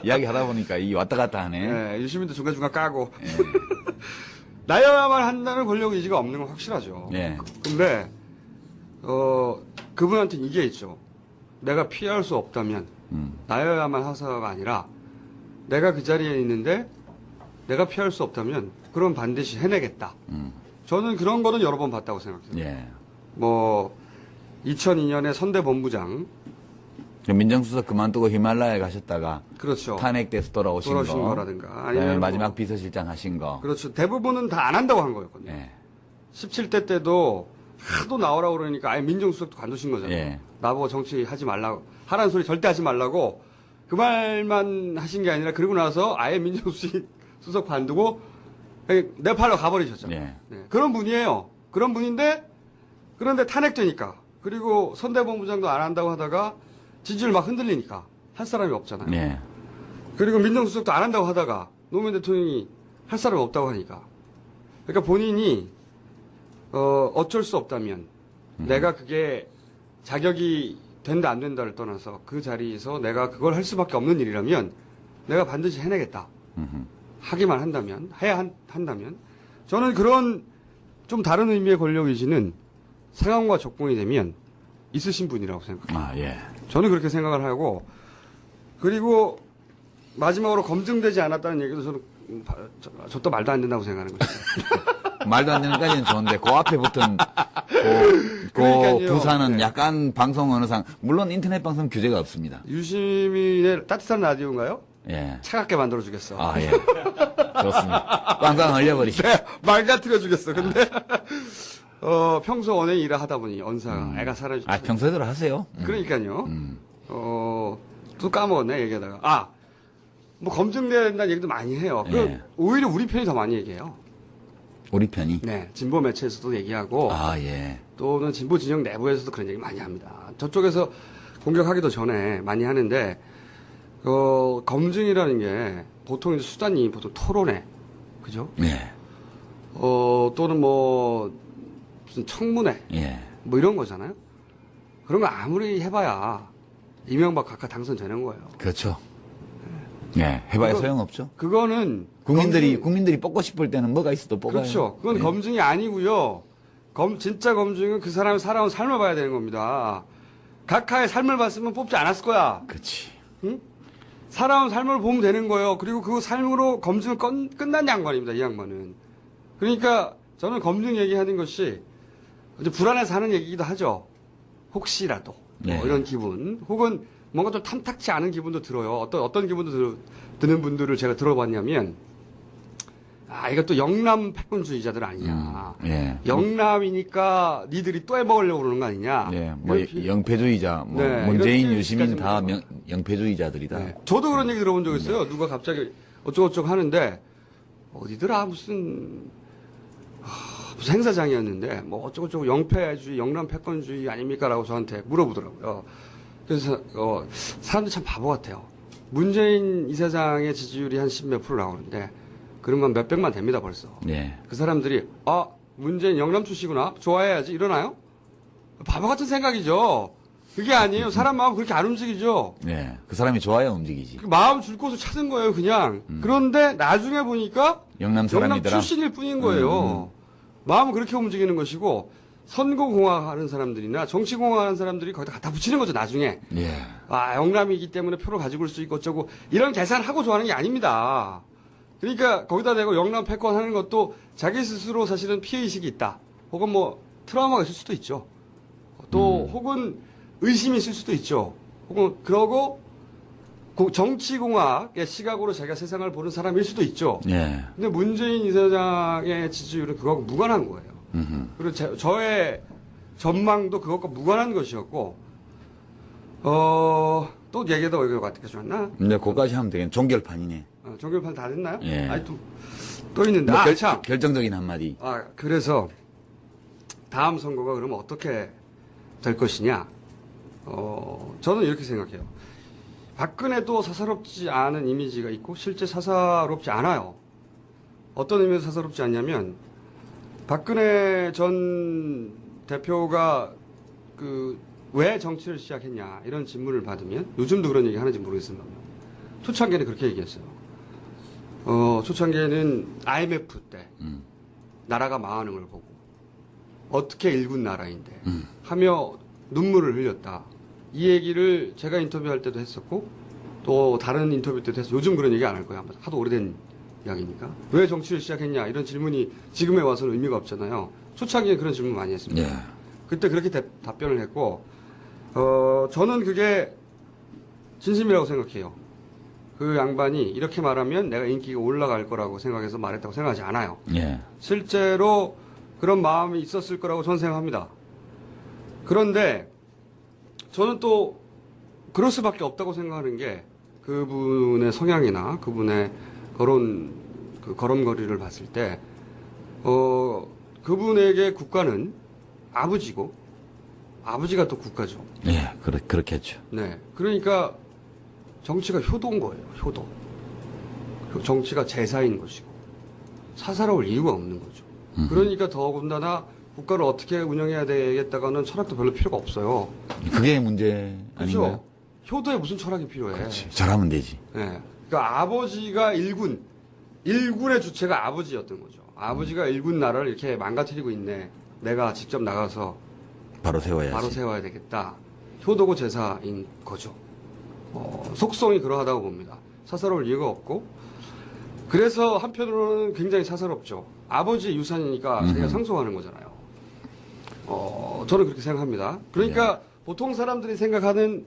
이야기 하다 보니까 이 왔다 갔다 하네. 네, 유시민도 중간중간 까고. 나여야만 한다는 권력 의지가 없는 건 확실하죠. 네. 근데 그분한테는 이게 있죠. 내가 피할 수 없다면 나여야만 하사가 아니라 내가 그 자리에 있는데 내가 피할 수 없다면 그럼 반드시 해내겠다. 저는 그런 거는 여러 번 봤다고 생각해요. 예. 2002년에 선대본부장. 민정수석 그만두고 히말라야에 가셨다가 그렇죠. 탄핵돼서 돌아오신 거. 거라든가. 그다음에 아니면 마지막 비서실장 하신 거. 그렇죠. 대부분은 다 안 한다고 한 거였거든요. 예. 17대 때도 하도 나오라고 그러니까 아예 민정수석도 관두신 거잖아요. 예. 나보고 정치하지 말라고. 하라는 소리 절대 하지 말라고. 그 말만 하신 게 아니라 그러고 나서 아예 민정수석 관두고 네팔로 가버리셨잖아요. 예. 네. 그런 분이에요. 그런 분인데 그런데 탄핵되니까 그리고 선대본부장도 안 한다고 하다가 지지율 막 흔들리니까 할 사람이 없잖아요. 예. 그리고 민정수석도 안 한다고 하다가 노무현 대통령이 할 사람이 없다고 하니까 그러니까 본인이 어쩔 수 없다면 내가 그게 자격이 된다 안 된다를 떠나서 그 자리에서 내가 그걸 할 수밖에 없는 일이라면 내가 반드시 해내겠다. 하기만 한다면 해야 한다면 저는 그런 좀 다른 의미의 권력 의지는 상황과 적공이 되면 있으신 분이라고 생각해요. 아, 예. 저는 그렇게 생각을 하고 그리고 마지막으로 검증되지 않았다는 얘기도 저는 저도 말도 안 된다고 생각하는 거죠. 말도 안 되는 까지는 좋은데 그 앞에 붙은 그러니까요. 부사는 네. 약간 방송 언어상 물론 인터넷 방송 규제가 없습니다. 유시민의 따뜻한 라디오인가요? 예. 차갑게 만들어주겠어. 아, 예. 좋습니다. 꽝꽝 흘려버리시죠. 네, 말 같으려주겠어. 근데 평소 언행 일을 하다 보니 언사가 애가 사라지죠. 아, 평소대로 하세요. 그러니까요. 또 까먹었네 얘기하다가 뭐 검증된다는 얘기도 많이 해요. 예. 오히려 우리 편이 더 많이 얘기해요. 우리 편이. 네, 진보 매체에서도 얘기하고 아, 예. 또는 진보 진영 내부에서도 그런 얘기 많이 합니다. 저쪽에서 공격하기도 전에 많이 하는데 검증이라는 게 보통 이제 수단이 보통 토론회, 그죠? 예. 또는 뭐 무슨 청문회, 예. 뭐 이런 거잖아요. 그런 거 아무리 해봐야 이명박 각하 당선되는 거예요. 그렇죠. 예. 해봐야 그거- 소용없죠. 그거는 국민들이 뽑고 싶을 때는 뭐가 있어도 뽑아요. 그렇죠. 그건 예. 검증이 아니고요. 진짜 검증은 그 사람이 살아온 삶을 봐야 되는 겁니다. 각하의 삶을 봤으면 뽑지 않았을 거야. 그렇지. 응? 살아온 삶을 보면 되는 거예요. 그리고 그 삶으로 검증은 끝난 양반입니다. 이 양반은. 그러니까 저는 검증 얘기하는 것이 이제 불안해서 하는 얘기기도 하죠. 혹시라도 네. 이런 기분, 혹은 뭔가 좀 탐탁치 않은 기분도 들어요. 어떤 기분도 드는 분들을 제가 들어봤냐면, 이것도 영남 패권주의자들 아니냐. 예. 영남이니까 니들이 또 해먹으려고 그러는 거 아니냐. 예. 뭐 이렇게- 영패주의자, 뭐 네, 문재인, 이렇게 유시민 다 얘기까지 영패주의자들이다. 네. 저도 그런 얘기 들어본 적 있어요. 누가 갑자기 어쩌고저쩌고 하는데, 어디더라, 무슨 행사장이었는데, 뭐 어쩌고저쩌고 영패주의, 영남 패권주의 아닙니까? 라고 저한테 물어보더라고요. 그래서, 사람들이 참 바보 같아요. 문재인 이사장의 지지율이 한 10몇 프로 나오는데, 그러면 몇백만 됩니다, 벌써. 예. 그 사람들이, 문재인 영남 출시구나? 좋아해야지. 이러나요? 바보 같은 생각이죠. 그게 아니에요. 사람 마음 그렇게 안 움직이죠. 예. 그 사람이 좋아야 움직이지. 그 마음 줄 곳을 찾은 거예요, 그냥. 그런데 나중에 보니까 영남 영남 사람이더라. 출신일 뿐인 거예요. 마음은 그렇게 움직이는 것이고 선거공학 하는 사람들이나 정치공학 하는 사람들이 거기다 갖다 붙이는 거죠, 나중에. 예. 영남이기 때문에 표를 가지고 올 수 있고 어쩌고 이런 계산하고 좋아하는 게 아닙니다. 그러니까 거기다 대고 영남 패권 하는 것도 자기 스스로 사실은 피해의식이 있다. 혹은 뭐 트라우마가 있을 수도 있죠. 또 혹은 의심이 있을 수도 있죠. 혹은 그러고 정치공학의 시각으로 자기가 세상을 보는 사람일 수도 있죠. 예. 근데 문재인 이사장의 지지율은 그거하고 무관한 거예요. 음흠. 그리고 저의 전망도 그것과 무관한 것이었고, 또 얘기하다 이거 어떻게 좋았나? 이제 그까지 하면 되겠네. 종결판이네. 종결판 다 됐나요? 예. 아니, 또 있는데. 뭐 참. 결정적인 한마디. 그래서 다음 선거가 그러면 어떻게 될 것이냐? 저는 이렇게 생각해요. 박근혜도 사사롭지 않은 이미지가 있고 실제 사사롭지 않아요. 어떤 의미에서 사사롭지 않냐면 박근혜 전 대표가 왜 정치를 시작했냐 이런 질문을 받으면 요즘도 그런 얘기 하는지 모르겠습니다. 초창기에는 그렇게 얘기했어요. 초창기에는 IMF 때 나라가 망하는 걸 보고 어떻게 일군 나라인데 하며 눈물을 흘렸다. 이 얘기를 제가 인터뷰할 때도 했었고 또 다른 인터뷰 때도 했어. 요즘 그런 얘기 안 할 거야. 하도 오래된 이야기니까. 왜 정치를 시작했냐 이런 질문이 지금에 와서는 의미가 없잖아요. 초창기에 그런 질문 많이 했습니다. 예. 그때 그렇게 답변을 했고 저는 그게 진심이라고 생각해요. 그 양반이 이렇게 말하면 내가 인기가 올라갈 거라고 생각해서 말했다고 생각하지 않아요. 예. 실제로 그런 마음이 있었을 거라고 저는 생각합니다. 그런데 저는 또 그럴 수밖에 없다고 생각하는 게 그분의 성향이나 그분의 걸음걸이를 봤을 때 그분에게 국가는 아버지고 아버지가 또 국가죠. 예. 그렇겠죠. 네. 그러니까 정치가 효도인 거예요. 효도. 정치가 제사인 것이고 사사로울 이유가 없는 거죠. 그러니까 더군다나 국가를 어떻게 운영해야 되겠다가는 철학도 별로 필요가 없어요. 그게 문제 아닌가요? 그렇죠. 효도에 무슨 철학이 필요해. 그렇지. 잘하면 되지. 네. 그러니까 아버지가 일군의 주체가 아버지였던 거죠. 아버지가 일군 나라를 이렇게 망가뜨리고 있네. 내가 직접 나가서 바로 세워야지. 바로 세워야 되겠다. 효도고 제사인 거죠. 속성이 그러하다고 봅니다. 사사로울 이유가 없고 그래서 한편으로는 굉장히 사사롭죠. 아버지의 유산이니까 자기가 상속하는 거잖아요. 저는 그렇게 생각합니다. 그러니까 보통 사람들이 생각하는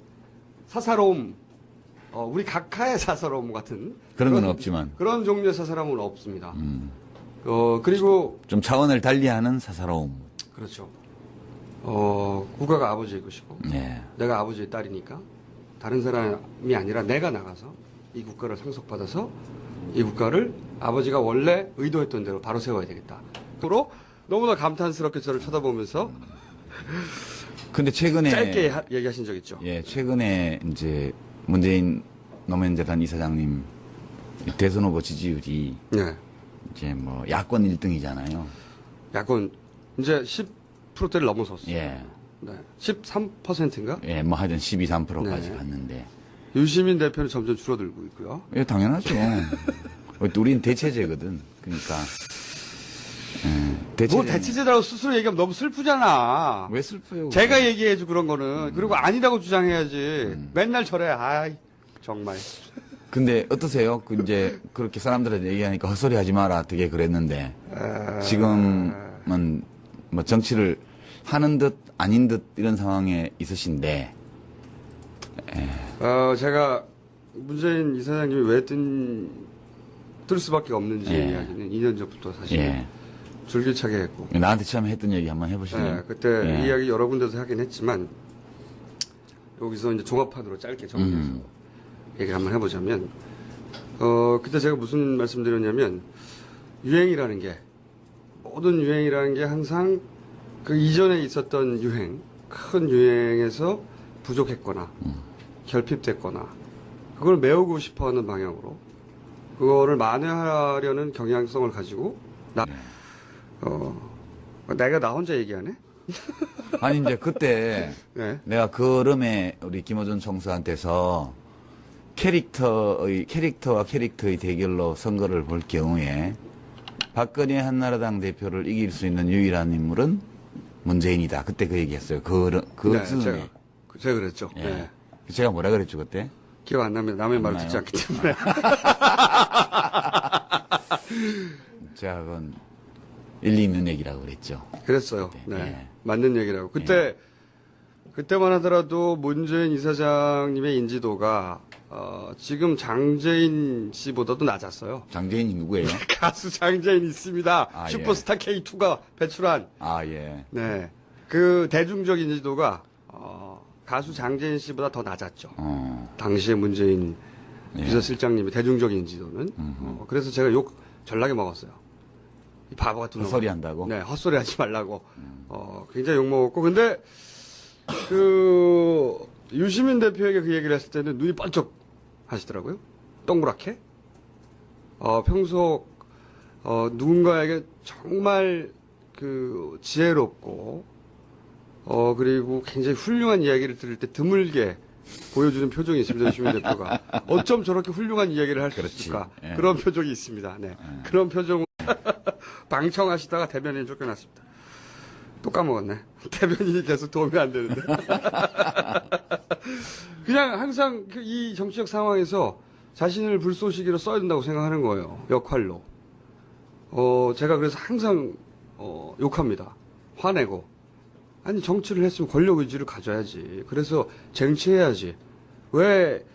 사사로움, 우리 각하의 사사로움 같은 그런 건 없지만. 그런 종류의 사사로움은 없습니다. 그리고 좀 차원을 달리하는 사사로움. 그렇죠. 국가가 아버지의 것이고 예. 내가 아버지의 딸이니까 다른 사람이 아니라 내가 나가서 이 국가를 상속받아서 이 국가를 아버지가 원래 의도했던 대로 바로 세워야 되겠다. 으로 너무나 감탄스럽게 저를 쳐다보면서 근데 최근에 짧게 얘기하신 적 있죠. 예, 최근에 이제 문재인 노무현 재단 이사장님 대선 후보 지지율이 네. 이제 뭐 야권 1등이잖아요. 야권 이제 10%대를 넘어섰어요. 예. 네. 13%인가? 예, 뭐 하여튼 12, 3%까지 네. 갔는데. 유시민 대표는 점점 줄어들고 있고요. 예, 당연하죠. 우린 대체제거든. 그러니까. 예, 뭐 대체제라고 스스로 얘기하면 너무 슬프잖아. 왜 슬퍼요? 제가 얘기해줘 그런 거는. 그리고 아니라고 주장해야지. 맨날 저래. 아이 정말. 근데 어떠세요? 그 이제 그렇게 사람들한테 얘기하니까 헛소리 하지 마라 되게 그랬는데 지금은 뭐 정치를 하는 듯 아닌 듯 이런 상황에 있으신데 제가 문재인 이사장님이 왜 뜰 수밖에 없는지 예. 이야기는 2년 전부터 사실 예. 줄기차게 했고. 나한테 처음 했던 얘기 한번 해보실래요? 그때 예. 이 이야기 여러 군데서 하긴 했지만 여기서 이제 종합판으로 짧게 정리해서 얘기를 한번 해보자면 그때 제가 무슨 말씀드렸냐면 유행이라는 게 모든 유행이라는 게 항상 그 이전에 있었던 유행 큰 유행에서 부족했거나 결핍됐거나 그걸 메우고 싶어하는 방향으로 그거를 만회하려는 경향성을 가지고 내가 나 혼자 얘기하네? 아니 이제 그때 네. 내가 그름에 우리 김어준 총수한테서 캐릭터와 캐릭터의 대결로 선거를 볼 경우에 박근혜 한나라당 대표를 이길 수 있는 유일한 인물은 문재인이다. 그때 그 얘기했어요. 네, 즈음에. 제가 그랬죠. 예. 네. 제가 뭐라 그랬죠 그때? 기억 안 납니다. 남의 말을 나요? 듣지 않기 때문에. 제가 그건 일리 있는 얘기라고 그랬죠. 그랬어요. 네. 네. 예. 맞는 얘기라고. 그때만 하더라도 문재인 이사장님의 인지도가, 지금 장재인 씨보다도 낮았어요. 장재인이 누구예요? 가수 장재인 있습니다. 아, 슈퍼스타 K2가 배출한. 아 예. 네. 그 대중적 인지도가, 가수 장재인 씨보다 더 낮았죠. 당시에 문재인 예. 비서실장님의 대중적 인지도는. 그래서 제가 욕 전락에 먹었어요. 이 바보 같은 놈. 헛소리 한다고? 네, 헛소리 하지 말라고. 굉장히 욕먹었고. 근데, 유시민 대표에게 그 얘기를 했을 때는 눈이 번쩍 하시더라고요. 동그랗게. 평소, 누군가에게 정말 지혜롭고, 그리고 굉장히 훌륭한 이야기를 들을 때 드물게 보여주는 표정이 있습니다. 유시민 대표가. 어쩜 저렇게 훌륭한 이야기를 할 수 있을까. 예. 그런 표정이 있습니다. 네. 그런 표정 방청하시다가 대변인 쫓겨났습니다. 또 까먹었네. 대변인이 계속 도움이 안 되는데. 그냥 항상 이 정치적 상황에서 자신을 불쏘시개로 써야 된다고 생각하는 거예요. 역할로. 제가 그래서 항상 욕합니다. 화내고. 아니 정치를 했으면 권력 의지를 가져야지. 그래서 쟁취해야지. 왜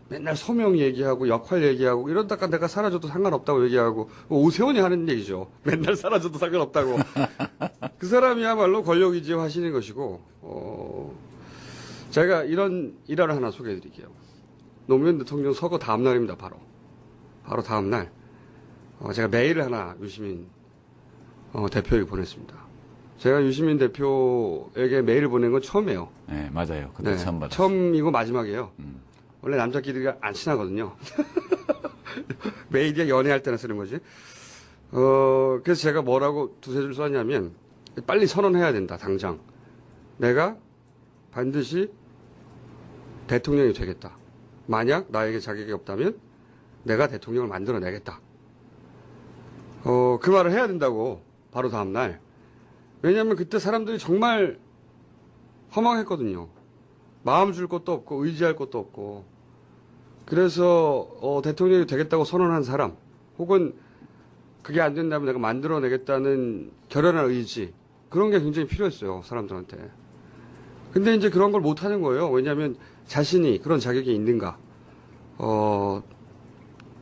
맨날 소명 얘기하고 역할 얘기하고 이러다가 내가 사라져도 상관없다고 얘기하고 오세훈이 하는 얘기죠. 맨날 사라져도 상관없다고. 그 사람이야말로 권력 의지에 하시는 것이고 제가 이런 일화를 하나 소개해드릴게요. 노무현 대통령 서거 다음 날입니다. 바로 다음 날 제가 메일을 하나 유시민 대표에게 보냈습니다. 제가 유시민 대표에게 메일을 보낸 건 처음이에요. 네, 맞아요. 그때 처음 받았어요. 처음이고 마지막이에요. 원래 남자끼리 안 친하거든요. 메일이 연애할 때나 쓰는 거지. 그래서 제가 뭐라고 두세 줄 썼냐면, 빨리 선언해야 된다, 당장. 내가 반드시 대통령이 되겠다. 만약 나에게 자격이 없다면, 내가 대통령을 만들어내겠다. 그 말을 해야 된다고, 바로 다음날. 왜냐하면 그때 사람들이 정말 허망했거든요. 마음 줄 것도 없고 의지할 것도 없고 그래서 대통령이 되겠다고 선언한 사람 혹은 그게 안 된다면 내가 만들어내겠다는 결연한 의지 그런 게 굉장히 필요했어요. 사람들한테. 근데 이제 그런 걸 못하는 거예요. 왜냐하면 자신이 그런 자격이 있는가.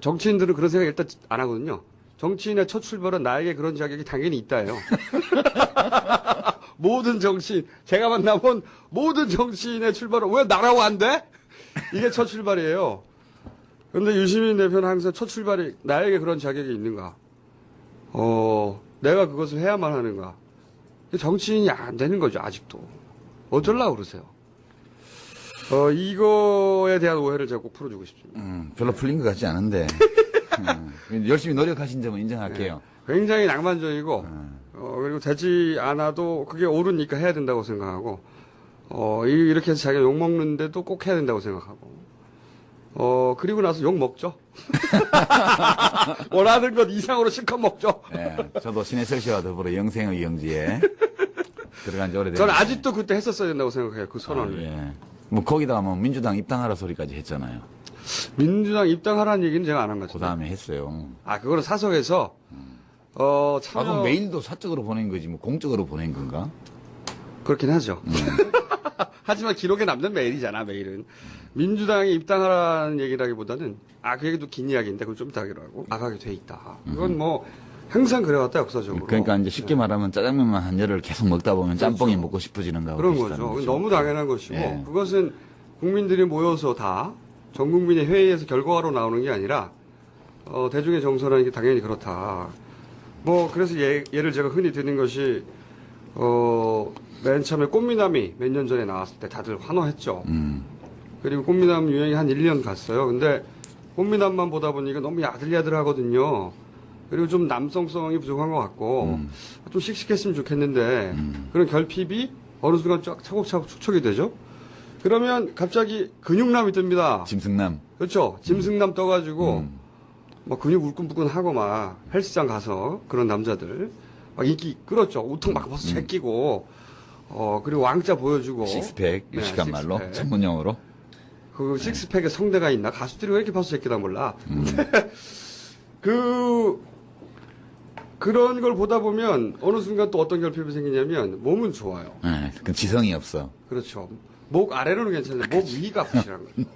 정치인들은 그런 생각 일단 안 하거든요. 정치인의 첫 출발은 나에게 그런 자격이 당연히 있다예요. 모든 정치인, 제가 만나본 모든 정치인의 출발은 왜 나라고 안 돼? 이게 첫 출발이에요. 그런데 유시민 대표는 항상 첫 출발이 나에게 그런 자격이 있는가. 내가 그것을 해야만 하는가? 정치인이 안 되는 거죠, 아직도. 어쩌려고 그러세요? 이거에 대한 오해를 제가 꼭 풀어주고 싶습니다. 별로 풀린 것 같지 않은데. 열심히 노력하신 점은 인정할게요. 굉장히 낭만적이고, 그리고 되지 않아도 그게 옳으니까 해야 된다고 생각하고, 이렇게 해서 자기가 욕먹는데도 꼭 해야 된다고 생각하고, 그리고 나서 욕 먹죠. 원하는 것 이상으로 실컷 먹죠. 네, 저도 신해철 씨와 더불어 영생의 영지에 들어간 지 오래됐는데. 저는 아직도 그때 했었어야 된다고 생각해요, 그 선언을. 예. 뭐 거기다가 뭐 민주당 입당하라 소리까지 했잖아요. 민주당 입당하라는 얘기는 제가 안 한 것 그 같아요. 다음에 했어요. 그거는 사석에서, 참여. 그럼 메일도 사적으로 보낸 거지, 뭐 공적으로 보낸 건가? 그렇긴 하죠. 하지만 기록에 남는 메일이잖아, 메일은. 민주당이 입당하라는 얘기라기보다는, 그 얘기도 긴 이야기인데, 그걸 좀 이따 하기로 하고, 나가게 돼 있다. 이건 뭐, 항상 그래왔다, 역사적으로. 그러니까 이제 쉽게 말하면 짜장면만 한 열을 계속 먹다 보면 짬뽕이 먹고 싶어지는가. 그런 거죠. 너무 당연한 것이고, 예. 그것은 국민들이 모여서 다, 전 국민의 회의에서 결과로 나오는 게 아니라, 대중의 정서라는 게 당연히 그렇다. 뭐, 그래서 예를 제가 흔히 드는 것이, 맨 처음에 꽃미남이 몇 년 전에 나왔을 때 다들 환호했죠. 그리고 꽃미남 유행이 한 1년 갔어요. 근데 꽃미남만 보다 보니까 너무 야들야들하거든요. 그리고 좀 남성성이 부족한 것 같고, 좀 씩씩했으면 좋겠는데, 그런 결핍이 어느 순간 쫙 차곡차곡 축적이 되죠. 그러면 갑자기 근육남이 뜹니다. 짐승남. 그렇죠. 짐승남 떠가지고, 막 근육 울끈불끈하고 막 헬스장 가서 그런 남자들 막 인기 끌었죠. 우통 막 벗어 제끼고, 그리고 왕자 보여주고. 식스팩, 네, 유식한 말로, 식스팩. 전문용어로. 그 식스팩에 성대가 있나? 가수들이 왜 이렇게 벗어 제끼나 몰라. 그런 걸 보다 보면 어느 순간 또 어떤 결핍이 생기냐면 몸은 좋아요. 네, 그 지성이 없어. 그렇죠. 목 아래로는 괜찮은데 목 위가 부실한 거죠.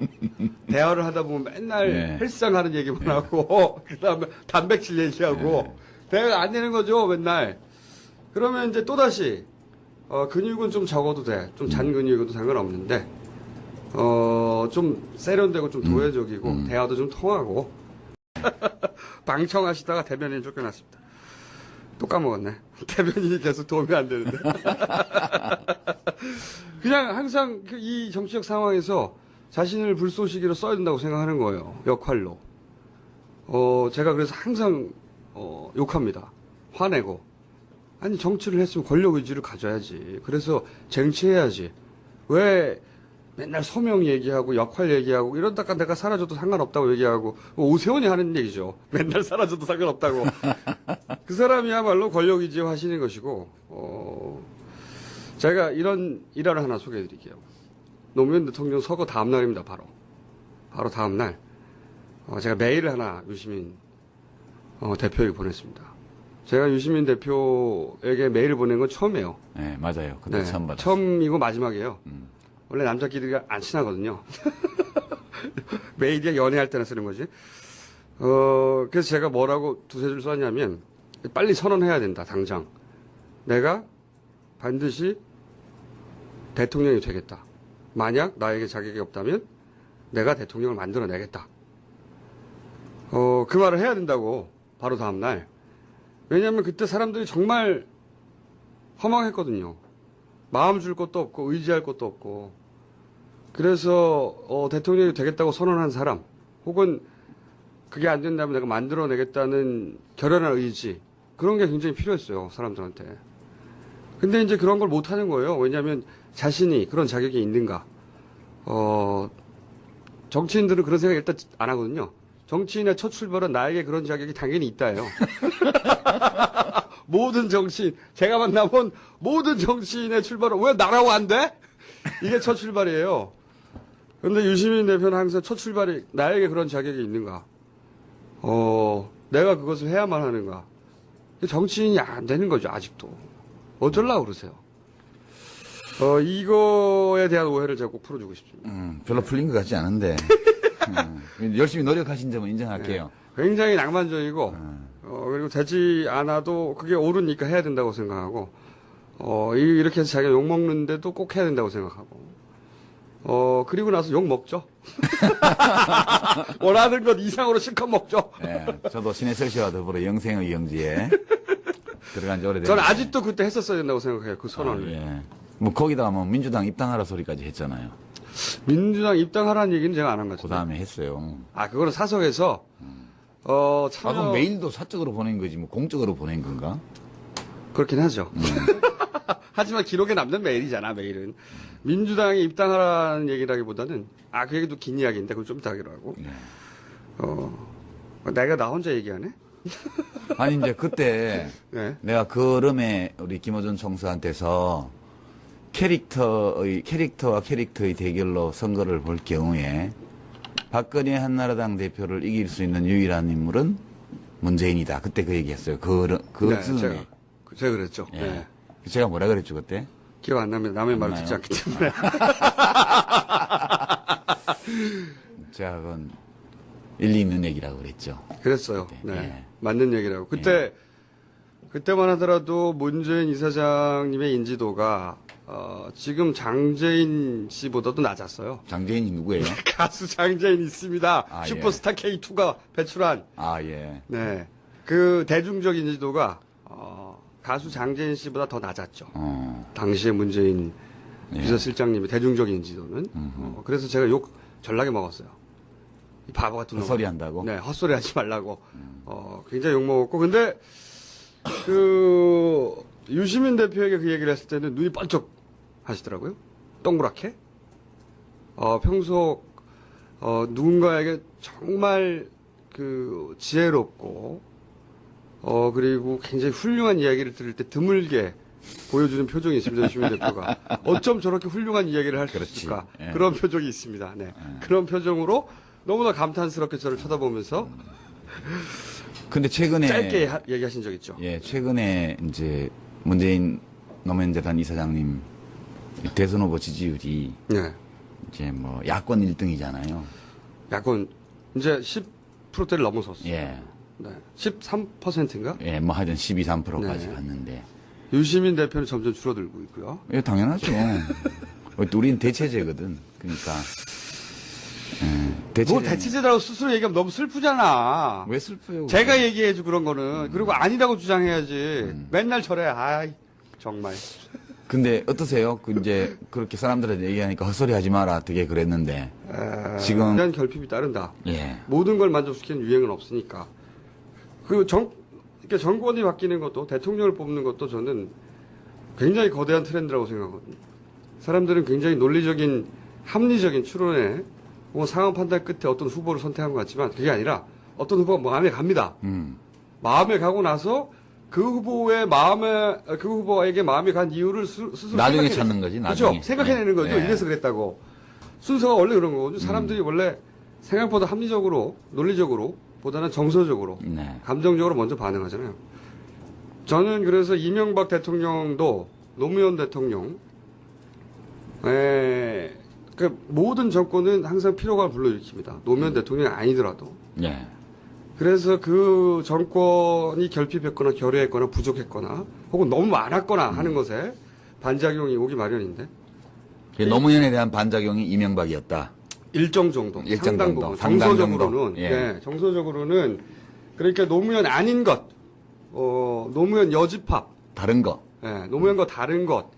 대화를 하다 보면 맨날 네. 헬스장 가는 얘기만 하고 그다음에 단백질 얘기하고 대화가 안 되는 거죠 맨날. 그러면 이제 또 다시 근육은 좀 적어도 돼. 좀 잔 근육이어도 상관없는데 좀 세련되고 좀 도회적이고 대화도 좀 통하고 방청하시다가 대변인 쫓겨났습니다. 또 까먹었네. 대변인이 계속 도움이 안 되는데. 그냥 항상 이 정치적 상황에서 자신을 불쏘시개로 써야 된다고 생각하는 거예요. 역할로. 제가 그래서 항상 욕합니다. 화내고. 아니 정치를 했으면 권력 의지를 가져야지. 그래서 쟁취해야지. 왜 맨날 소명 얘기하고 역할 얘기하고 이러다가 내가 사라져도 상관없다고 얘기하고 오세훈이 하는 얘기죠. 맨날 사라져도 상관없다고. 그 사람이야말로 권력 의지의 화신인 것이고 제가 이런 일화를 하나 소개해드릴게요. 노무현 대통령 서거 다음 날입니다. 바로 다음 날 제가 메일을 하나 유시민 대표에게 보냈습니다. 제가 유시민 대표에게 메일을 보낸 건 처음이에요. 네, 맞아요. 그때 처음 받았어요. 처음이고 마지막이에요. 원래 남자끼리 안 친하거든요. 메일이 연애할 때나 쓰는 거지. 그래서 제가 뭐라고 두세 줄 썼냐면, 빨리 선언해야 된다, 당장. 내가 반드시 대통령이 되겠다. 만약 나에게 자격이 없다면 내가 대통령을 만들어내겠다. 그 말을 해야 된다고, 바로 다음날. 왜냐하면 그때 사람들이 정말 허망했거든요. 마음 줄 것도 없고 의지할 것도 없고 그래서 대통령이 되겠다고 선언한 사람 혹은 그게 안 된다면 내가 만들어내겠다는 결연한 의지 그런 게 굉장히 필요했어요 사람들한테. 근데 이제 그런 걸 못하는 거예요. 왜냐하면 자신이 그런 자격이 있는가. 정치인들은 그런 생각 일단 안 하거든요. 정치인의 첫 출발은 나에게 그런 자격이 당연히 있다예요. 모든 정치인, 제가 만나본 모든 정치인의 출발은 왜 나라고 안 돼? 이게 첫 출발이에요. 그런데 유시민 대표는 항상 첫 출발이 나에게 그런 자격이 있는가? 내가 그것을 해야만 하는가? 정치인이 안 되는 거죠, 아직도. 어쩌려고 그러세요? 이거에 대한 오해를 제가 꼭 풀어주고 싶습니다. 별로 풀린 것 같지 않은데. 열심히 노력하신 점은 인정할게요. 굉장히 낭만적이고, 그리고 되지 않아도 그게 옳으니까 해야 된다고 생각하고, 이렇게 해서 자기가 욕 먹는데도 꼭 해야 된다고 생각하고, 그리고 나서 욕 먹죠. 원하는 것 이상으로 실컷 먹죠. 네, 저도 신해철 씨와 더불어 영생의 영지에 들어간 지 오래됐는데. 저는 아직도 그때 했었어야 된다고 생각해요. 그 선언을. 예. 뭐 거기다가 뭐 민주당 입당하라 소리까지 했잖아요. 민주당 입당하라는 얘기는 제가 안 한 것 그 같아요. 다음에 했어요. 아, 그거는 사석에서, 아, 참여. 그럼 메일도 사적으로 보낸 거지, 뭐 공적으로 보낸 건가? 그렇긴 하죠. 하지만 기록에 남는 메일이잖아, 메일은. 민주당이 입당하라는 얘기라기보다는, 그 얘기도 긴 이야기인데, 그걸 좀 이따 하기로 하고. 예. 내가 나 혼자 얘기하네? 아니, 이제 그때 네. 내가 그름에 우리 김어준 총수한테서 캐릭터와 캐릭터의 대결로 선거를 볼 경우에 박근혜 한나라당 대표를 이길 수 있는 유일한 인물은 문재인이다. 그때 그 얘기했어요. 네, 즈음에. 제가 그랬죠. 예. 네. 제가 뭐라 그랬죠, 그때? 기억 안 나면 남의 말을 나요? 듣지 않기 때문에. 제가 그건 일리 있는 얘기라고 그랬죠. 그랬어요. 네. 예. 맞는 얘기라고. 그때만 하더라도 문재인 이사장님의 인지도가, 지금 장재인 씨보다도 낮았어요. 장재인이 누구예요? 가수 장재인 있습니다. 아, 슈퍼스타 K2가 배출한. 아, 예. 네. 그 대중적 인지도가, 가수 장재인 씨보다 더 낮았죠. 당시에 문재인 예. 비서실장님의 대중적 인지도는. 그래서 제가 욕 전락에 먹었어요. 이 바보 같은 놈. 헛소리 한다고? 네, 헛소리 하지 말라고. 굉장히 욕먹었고. 근데, 유시민 대표에게 그 얘기를 했을 때는 눈이 번쩍 하시더라고요. 동그랗게. 평소, 누군가에게 정말 지혜롭고, 그리고 굉장히 훌륭한 이야기를 들을 때 드물게 보여주는 표정이 있습니다. 유시민 대표가. 어쩜 저렇게 훌륭한 이야기를 할 수 그렇지. 있을까. 예. 그런 표정이 있습니다. 네. 그런 표정으로 너무나 감탄스럽게 저를 쳐다보면서 근데 최근에. 짧게 얘기하신 적 있죠. 예, 최근에 이제 문재인 노무현재단 이사장님 대선 후보 지지율이 네. 이제 뭐 야권 1등이잖아요. 야권 이제 10%대를 넘어섰어요. 예. 네. 13%인가? 예, 뭐 하여튼 12, 3%까지 네. 갔는데. 유시민 대표는 점점 줄어들고 있고요. 예, 당연하죠. 우린 대체제거든. 그러니까. 예, 뭐 대체제라고 스스로 얘기하면 너무 슬프잖아. 왜 슬퍼요? 제가 얘기해줘 그런 거는. 그리고 아니라고 주장해야지. 맨날 저래. 아이 정말. 근데 어떠세요? 이제 그렇게 사람들한테 얘기하니까 헛소리 하지 마라. 되게 그랬는데. 지금. 대한 결핍이 따른다. 예. 모든 걸 만족시키는 유행은 없으니까. 그러니까 정권이 바뀌는 것도 대통령을 뽑는 것도 저는 굉장히 거대한 트렌드라고 생각하거든요. 사람들은 굉장히 논리적인 합리적인 추론에 혹은 상황 판단 끝에 어떤 후보를 선택한 것 같지만 그게 아니라 어떤 후보가 마음에 갑니다. 마음에 가고 나서 그 후보에게 마음에 간 이유를 스스로 나중에 생각해내- 찾는 거지, 나중에. 그렇죠. 생각해내는 거죠. 예. 이래서 그랬다고. 순서가 원래 그런 거거든요. 사람들이 원래 생각보다 합리적으로, 논리적으로, 보다는 정서적으로, 네. 감정적으로 먼저 반응하잖아요. 저는 그래서 이명박 대통령도 노무현 대통령, 그 모든 정권은 항상 피로감을 불러일으킵니다. 노무현 대통령이 아니더라도. 예. 그래서 그 정권이 결핍했거나 결여했거나 부족했거나 혹은 너무 많았거나 하는 것에 반작용이 오기 마련인데 노무현에 대한 반작용이 이명박이었다. 일정 정도, 일정 상당 정도, 부분, 상당 정서적으로는, 정도. 예. 네, 정서적으로는 그러니까 노무현 아닌 것, 노무현 여집합, 다른 거. 노무현과 다른 것,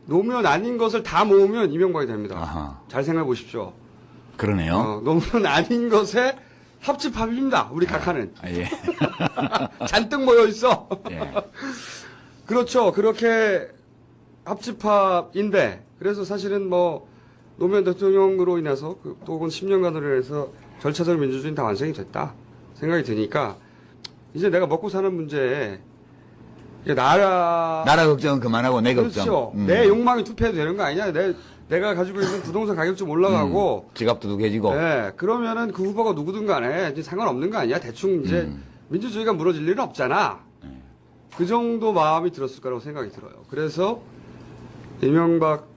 노무현 아닌 것을 다 모으면 이명박이 됩니다. 아하. 잘 생각해 보십시오. 그러네요. 노무현 아닌 것에 합집합입니다. 우리 각하는 아, 예. 잔뜩 모여 있어. 예. 그렇죠. 그렇게 합집합인데 그래서 사실은 뭐 노무현 대통령으로 인해서 또 혹은 10년간으로 인해서 절차적 민주주의는 다 완성이 됐다 생각이 드니까 이제 내가 먹고 사는 문제에 이제 나라 걱정은 그만하고 내 걱정. 그렇죠. 내 욕망이 투표해도 되는 거 아니냐. 내가 가지고 있는 부동산 가격 좀 올라가고 지갑도 두개지고. 네, 그러면은 그 후보가 누구든 간에 이제 상관없는 거 아니야. 대충 이제 민주주의가 무너질 일은 없잖아. 그 정도 마음이 들었을 거라고 생각이 들어요. 그래서 이명박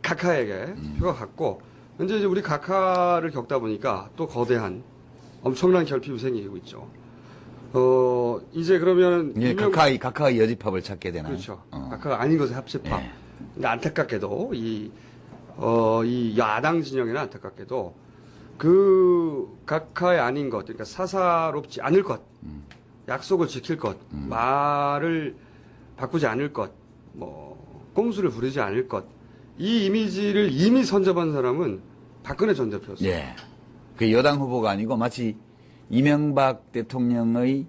각하에게 표가 갔고, 현재 이제 우리 각하를 겪다 보니까 또 거대한 엄청난 결핍이 생기고 있죠. 이제 그러면 예, 각하의 여집합을 찾게 되나요? 그렇죠. 각하가 아닌 것에 합집합. 예. 근데 안타깝게도 이 야당 진영에는 안타깝게도 그 각하의 아닌 것, 그러니까 사사롭지 않을 것, 약속을 지킬 것, 말을 바꾸지 않을 것, 꼼수를 부리지 않을 것, 이 이미지를 이미 선점한 사람은 박근혜 전 대표였어요. 예. 그 여당 후보가 아니고 마치 이명박 대통령의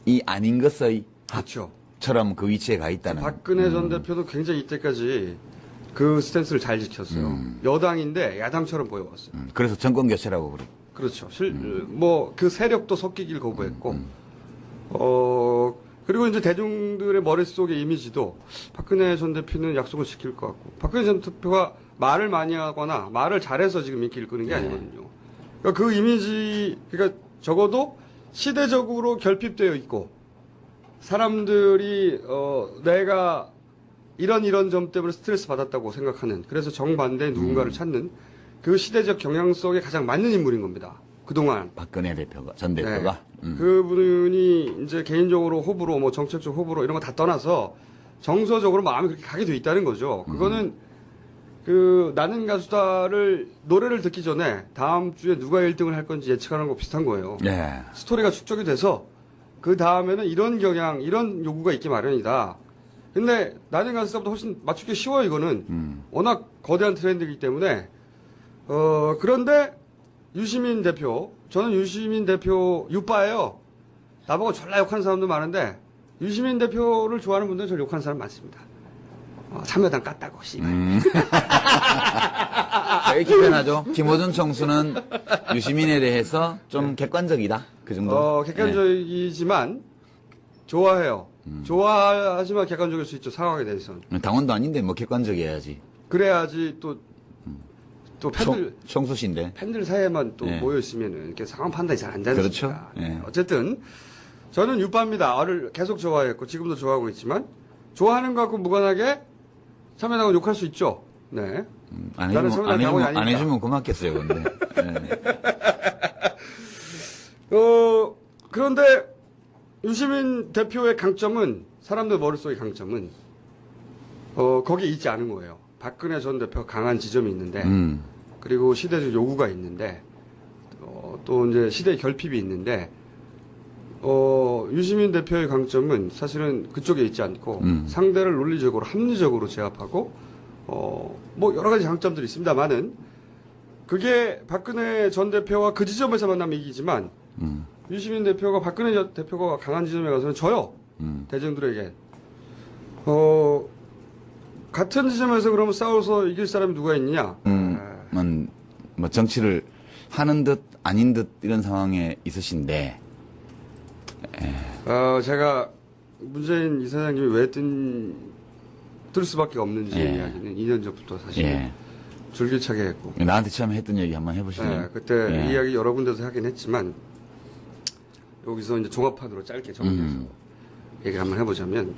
이 아닌 것의 그렇죠. 처럼 그 위치에 가 있다는. 박근혜 전 대표도 굉장히 이때까지 그 스탠스를 잘 지켰어요. 여당인데 야당처럼 보여왔어요. 그래서 정권 교체라고 그러고. 그렇죠. 그 세력도 섞이길 거부했고, 그리고 이제 대중들의 머릿속의 이미지도 박근혜 전 대표는 약속을 지킬 것 같고, 박근혜 전 대표가 말을 많이 하거나 말을 잘해서 지금 인기를 끄는 게 아니거든요. 그러니까 그 이미지, 그러니까 적어도 시대적으로 결핍되어 있고, 사람들이, 내가 이런 점 때문에 스트레스 받았다고 생각하는, 그래서 정반대의 누군가를 찾는 그 시대적 경향성에 가장 맞는 인물인 겁니다. 그동안. 박근혜 대표가, 전 대표가. 네. 그분이 이제 개인적으로 호불호, 정책적 호불호 이런 거 다 떠나서 정서적으로 마음이 그렇게 가게 돼 있다는 거죠. 그거는 나는 가수다를 노래를 듣기 전에 다음 주에 누가 1등을 할 건지 예측하는 거 비슷한 거예요. 예. 스토리가 축적이 돼서 그 다음에는 이런 경향, 이런 요구가 있기 마련이다. 근데 나는 가수다보다 훨씬 맞추기 쉬워요, 이거는. 워낙 거대한 트렌드이기 때문에. 그런데 유시민 대표, 저는 유시민 대표 유빠예요. 나보고 졸라 욕하는 사람도 많은데 유시민 대표를 좋아하는 분들은 저를 욕하는 사람 많습니다. 참여당 깠다고 씨발. 왜 이렇게 표현하죠? 김호준 총수는 유시민에 대해서 좀 객관적이다. 그 정도. 객관적이지만 좋아해요. 좋아하지만 객관적일 수 있죠, 상황에 대해서는. 당원도 아닌데 뭐 객관적이어야지. 그래야지 또 총수신데. 팬들 사이에만 또 예. 모여있으면 이렇게 상황 판단이 잘 안 되니까. 그렇죠. 예. 어쨌든 저는 유빠입니다. 계속 좋아했고 지금도 좋아하고 있지만 좋아하는 거 갖고 무관하게 참여당은 욕할 수 있죠. 네. 안 해주면 고맙겠어요, 근데. 예. 그런데 유시민 대표의 강점은, 사람들 머릿속의 강점은 거기에 있지 않은 거예요. 박근혜 전 대표가 강한 지점이 있는데, 그리고 시대적 요구가 있는데, 또 이제 시대의 결핍이 있는데, 유시민 대표의 강점은 사실은 그쪽에 있지 않고, 상대를 논리적으로, 합리적으로 제압하고, 여러 가지 장점들이 있습니다만은, 그게 박근혜 전 대표와 그 지점에서 만나면 이기지만, 유시민 대표가 박근혜 전 대표가 강한 지점에 가서는 져요. 대중들에게. 같은 지점에서 그러면 싸워서 이길 사람이 누가 있느냐? 뭐 정치를 하는 듯 아닌 듯 이런 상황에 있으신데. 제가 문재인 이사장님이 왜 뜰 수밖에 없는지 예. 이야기는 2년 전부터 사실 예. 줄기차게 했고. 나한테 처음 했던 얘기 한번 해보시죠. 그때 예. 이야기 여러 군데서 하긴 했지만 여기서 이제 종합판으로 짧게 정리해서 얘기를 한번 해보자면,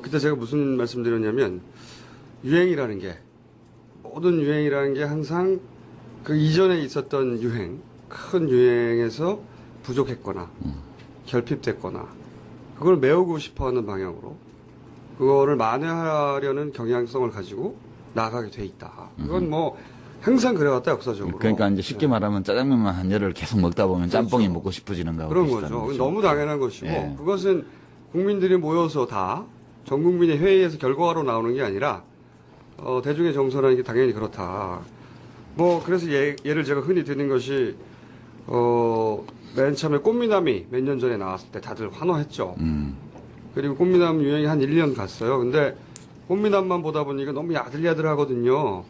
그때 제가 무슨 말씀드렸냐면, 유행이라는 게, 모든 유행이라는 게 항상 그 이전에 있었던 유행, 큰 유행에서 부족했거나, 결핍됐거나, 그걸 메우고 싶어 하는 방향으로, 그거를 만회하려는 경향성을 가지고 나아가게 돼 있다. 그건 항상 그래왔다, 역사적으로. 그러니까 이제 쉽게 말하면 짜장면만 한 열을 계속 먹다 보면 짬뽕이 먹고 싶어지는 거하고 그런 비슷한 거죠. 너무 당연한 것이고, 예. 그것은 국민들이 모여서 전 국민의 회의에서 결과로 나오는 게 아니라, 대중의 정서라는 게 당연히 그렇다. 그래서 예를 제가 흔히 드는 것이, 맨 처음에 꽃미남이 몇 년 전에 나왔을 때 다들 환호했죠. 그리고 꽃미남 유행이 한 1년 갔어요. 근데 꽃미남만 보다 보니까 너무 야들야들하거든요.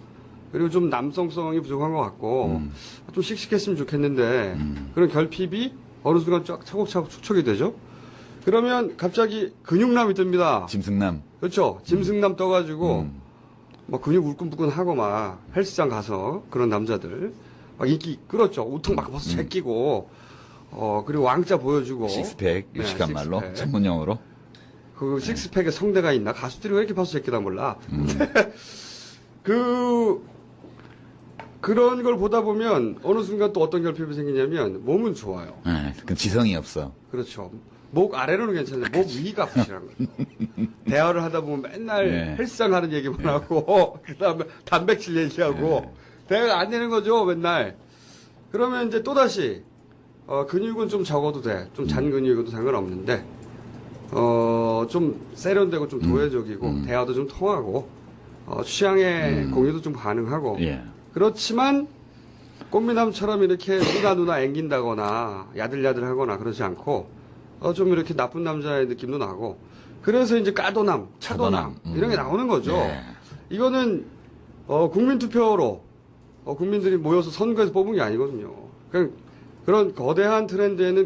그리고 좀 남성성이 부족한 것 같고, 좀 씩씩했으면 좋겠는데, 그런 결핍이 어느 순간 쫙 차곡차곡 축적이 되죠? 그러면 갑자기 근육남이 뜹니다. 짐승남. 그렇죠. 짐승남 떠가지고, 근육 울끈불끈하고 막 헬스장 가서 그런 남자들, 막 인기 끌었죠. 우통 막 벗어 제끼고, 그리고 왕자 보여주고. 식스팩, 네, 유식한 말로, 식스팩. 전문용어로. 그 식스팩에 성대가 있나? 가수들이 왜 이렇게 벗어 제끼나 몰라. 그런 걸 보다 보면 어느 순간 또 어떤 결핍이 생기냐면 몸은 좋아요. 네, 그 지성이 없어. 그렇죠. 목 아래로는 괜찮은데 목 위가 부실한 거예요. 대화를 하다 보면 맨날 네. 헬스장 하는 얘기만 하고 그다음에 단백질 얘기하고 대화가 안 되는 거죠, 맨날. 그러면 이제 또다시 근육은 좀 적어도 돼. 좀 잔 근육이어도 상관없는데 좀 세련되고 좀 도회적이고 대화도 좀 통하고 취향의 공유도 좀 가능하고 예. 그렇지만 꽃미남처럼 이렇게 누나 앵긴다거나 야들야들하거나 그러지 않고 좀 이렇게 나쁜 남자의 느낌도 나고 그래서 이제 까도남, 차도남 이런 게 나오는 거죠. 네. 이거는 국민투표로 국민들이 모여서 선거에서 뽑은 게 아니거든요. 그냥 그런 거대한 트렌드에는